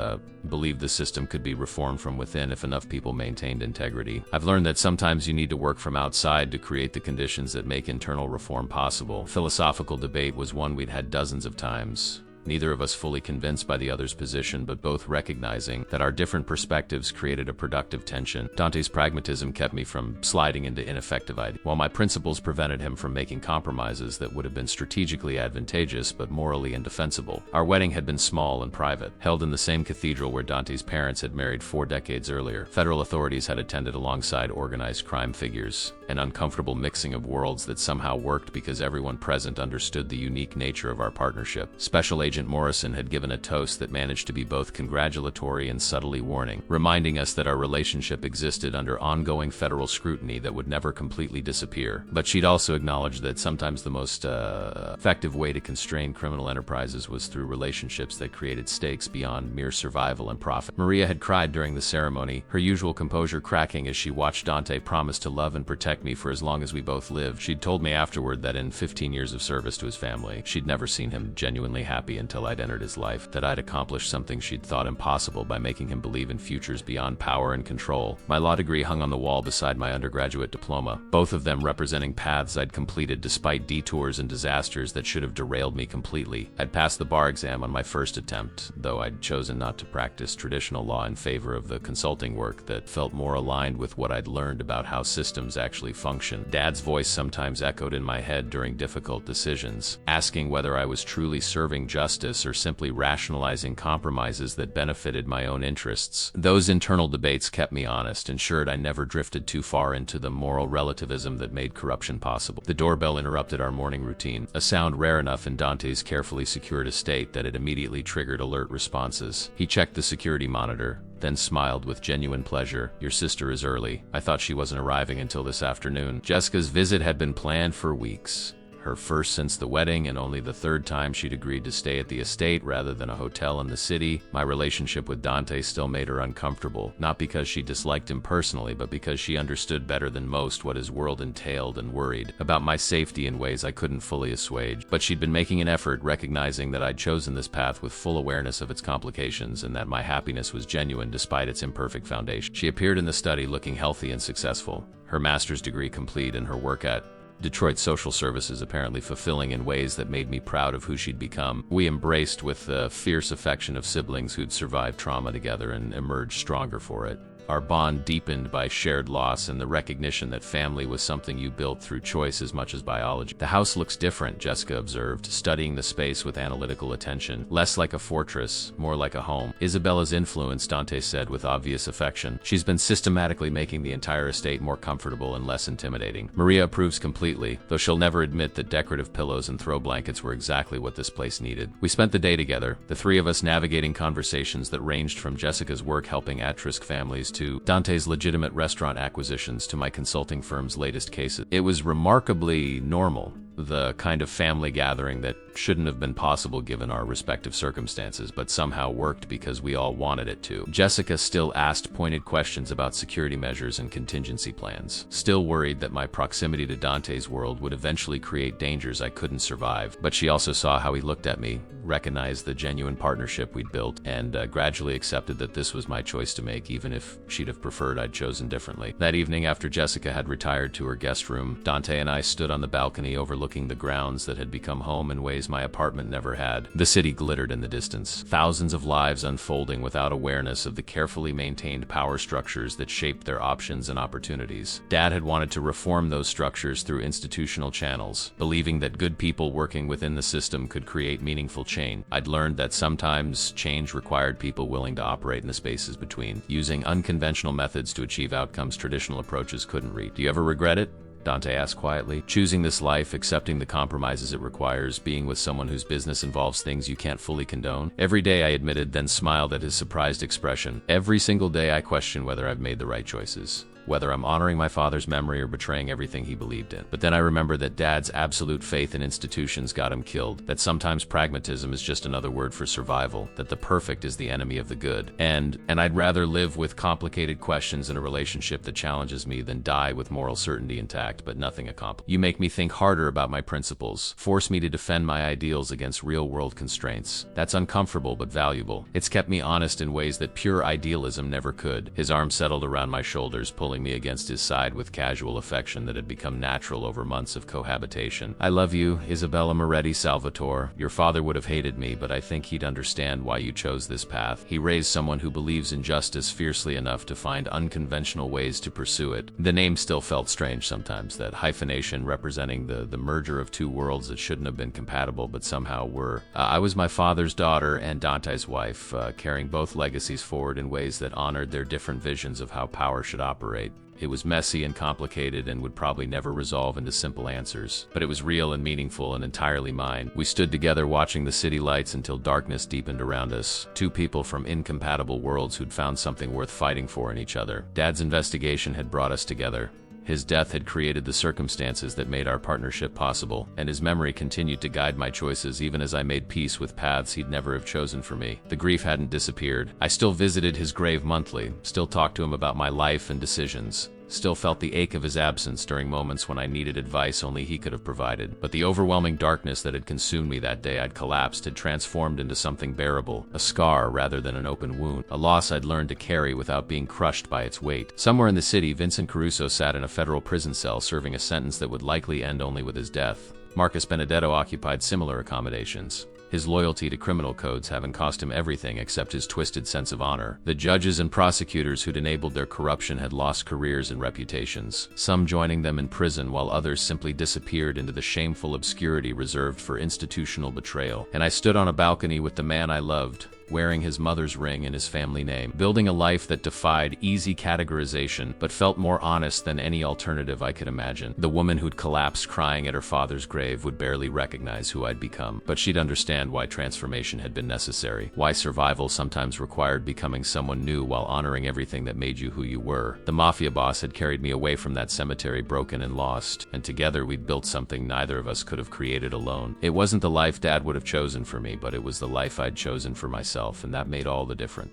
believed the system could be reformed from within if enough people maintained integrity. I've learned that sometimes you need to work from outside to create the conditions that make internal reform possible. Philosophical debate was one we'd had dozens of times. Neither of us fully convinced by the other's position, but both recognizing that our different perspectives created a productive tension. Dante's pragmatism kept me from sliding into ineffective ideas, while my principles prevented him from making compromises that would have been strategically advantageous but morally indefensible. Our wedding had been small and private, held in the same cathedral where Dante's parents had married 4 decades earlier. Federal authorities had attended alongside organized crime figures, an uncomfortable mixing of worlds that somehow worked because everyone present understood the unique nature of our partnership. Special Agent Morrison had given a toast that managed to be both congratulatory and subtly warning, reminding us that our relationship existed under ongoing federal scrutiny that would never completely disappear. But she'd also acknowledged that sometimes the most effective way to constrain criminal enterprises was through relationships that created stakes beyond mere survival and profit. Maria had cried during the ceremony, her usual composure cracking as she watched Dante promise to love and protect me for as long as we both lived. She'd told me afterward that in 15 years of service to his family, she'd never seen him genuinely happy until I'd entered his life, that I'd accomplished something she'd thought impossible by making him believe in futures beyond power and control. My law degree hung on the wall beside my undergraduate diploma, both of them representing paths I'd completed despite detours and disasters that should have derailed me completely. I'd passed the bar exam on my first attempt, though I'd chosen not to practice traditional law in favor of the consulting work that felt more aligned with what I'd learned about how systems actually function. Dad's voice sometimes echoed in my head during difficult decisions, asking whether I was truly serving justice or simply rationalizing compromises that benefited my own interests. Those internal debates kept me honest, ensured I never drifted too far into the moral relativism that made corruption possible. The doorbell interrupted our morning routine, a sound rare enough in Dante's carefully secured estate that it immediately triggered alert responses. He checked the security monitor, then smiled with genuine pleasure. Your sister is early. I thought she wasn't arriving until this afternoon. Jessica's visit had been planned for weeks. Her first since the wedding, and only the 3rd time she'd agreed to stay at the estate rather than a hotel in the city. My relationship with Dante still made her uncomfortable, not because she disliked him personally, but because she understood better than most what his world entailed and worried about my safety in ways I couldn't fully assuage. But she'd been making an effort, recognizing that I'd chosen this path with full awareness of its complications and that my happiness was genuine despite its imperfect foundation. She appeared in the study looking healthy and successful, her master's degree complete and her work at Detroit Social Services apparently fulfilling in ways that made me proud of who she'd become. We embraced with the fierce affection of siblings who'd survived trauma together and emerged stronger for it. Our bond deepened by shared loss and the recognition that family was something you built through choice as much as biology. The house looks different, Jessica observed, studying the space with analytical attention. Less like a fortress, more like a home. Isabella's influence, Dante said with obvious affection. She's been systematically making the entire estate more comfortable and less intimidating. Maria approves completely, though she'll never admit that decorative pillows and throw blankets were exactly what this place needed. We spent the day together, the 3 of us navigating conversations that ranged from Jessica's work helping at-risk families to Dante's legitimate restaurant acquisitions to my consulting firm's latest cases. It was remarkably normal, the kind of family gathering that shouldn't have been possible given our respective circumstances, but somehow worked because we all wanted it to. Jessica still asked pointed questions about security measures and contingency plans, still worried that my proximity to Dante's world would eventually create dangers I couldn't survive. But she also saw how he looked at me, recognized the genuine partnership we'd built, and gradually accepted that this was my choice to make, even if she'd have preferred I'd chosen differently. That evening, after Jessica had retired to her guest room, Dante and I stood on the balcony overlooking the grounds that had become home in ways my apartment never had. The city glittered in the distance, thousands of lives unfolding without awareness of the carefully maintained power structures that shaped their options and opportunities. Dad had wanted to reform those structures through institutional channels, believing that good people working within the system could create meaningful change. I'd learned that sometimes change required people willing to operate in the spaces between, using unconventional methods to achieve outcomes traditional approaches couldn't reach. Do you ever regret it? Dante asked quietly. Choosing this life, accepting the compromises it requires, being with someone whose business involves things you can't fully condone? Every day, I admitted, then smiled at his surprised expression. Every single day I question whether I've made the right choices, whether I'm honoring my father's memory or betraying everything he believed in. But then I remember that Dad's absolute faith in institutions got him killed, that sometimes pragmatism is just another word for survival, that the perfect is the enemy of the good. And I'd rather live with complicated questions in a relationship that challenges me than die with moral certainty intact, but nothing accomplished. You make me think harder about my principles, force me to defend my ideals against real-world constraints. That's uncomfortable but valuable. It's kept me honest in ways that pure idealism never could. His arm settled around my shoulders, pulling me against his side with casual affection that had become natural over months of cohabitation. I love you, Isabella Moretti Salvatore. Your father would have hated me, but I think he'd understand why you chose this path. He raised someone who believes in justice fiercely enough to find unconventional ways to pursue it. The name still felt strange sometimes, that hyphenation representing the merger of two worlds that shouldn't have been compatible but somehow were. I was my father's daughter and Dante's wife, carrying both legacies forward in ways that honored their different visions of how power should operate. It was messy and complicated and would probably never resolve into simple answers, but it was real and meaningful and entirely mine. We stood together watching the city lights until darkness deepened around us, two people from incompatible worlds who'd found something worth fighting for in each other. Dad's investigation had brought us together. His death had created the circumstances that made our partnership possible, and his memory continued to guide my choices even as I made peace with paths he'd never have chosen for me. The grief hadn't disappeared. I still visited his grave monthly, still talked to him about my life and decisions, still felt the ache of his absence during moments when I needed advice only he could have provided. But the overwhelming darkness that had consumed me that day I'd collapsed had transformed into something bearable, a scar rather than an open wound, a loss I'd learned to carry without being crushed by its weight. Somewhere in the city, Vincent Caruso sat in a federal prison cell serving a sentence that would likely end only with his death. Marcus Benedetto occupied similar accommodations, his loyalty to criminal codes having cost him everything except his twisted sense of honor. The judges and prosecutors who'd enabled their corruption had lost careers and reputations, some joining them in prison while others simply disappeared into the shameful obscurity reserved for institutional betrayal. And I stood on a balcony with the man I loved, wearing his mother's ring and his family name, building a life that defied easy categorization but felt more honest than any alternative I could imagine. The woman who'd collapsed crying at her father's grave would barely recognize who I'd become, but she'd understand why transformation had been necessary, why survival sometimes required becoming someone new while honoring everything that made you who you were. The Mafia boss had carried me away from that cemetery broken and lost, and together we'd built something neither of us could have created alone. It wasn't the life Dad would have chosen for me, but it was the life I'd chosen for myself, and that made all the difference.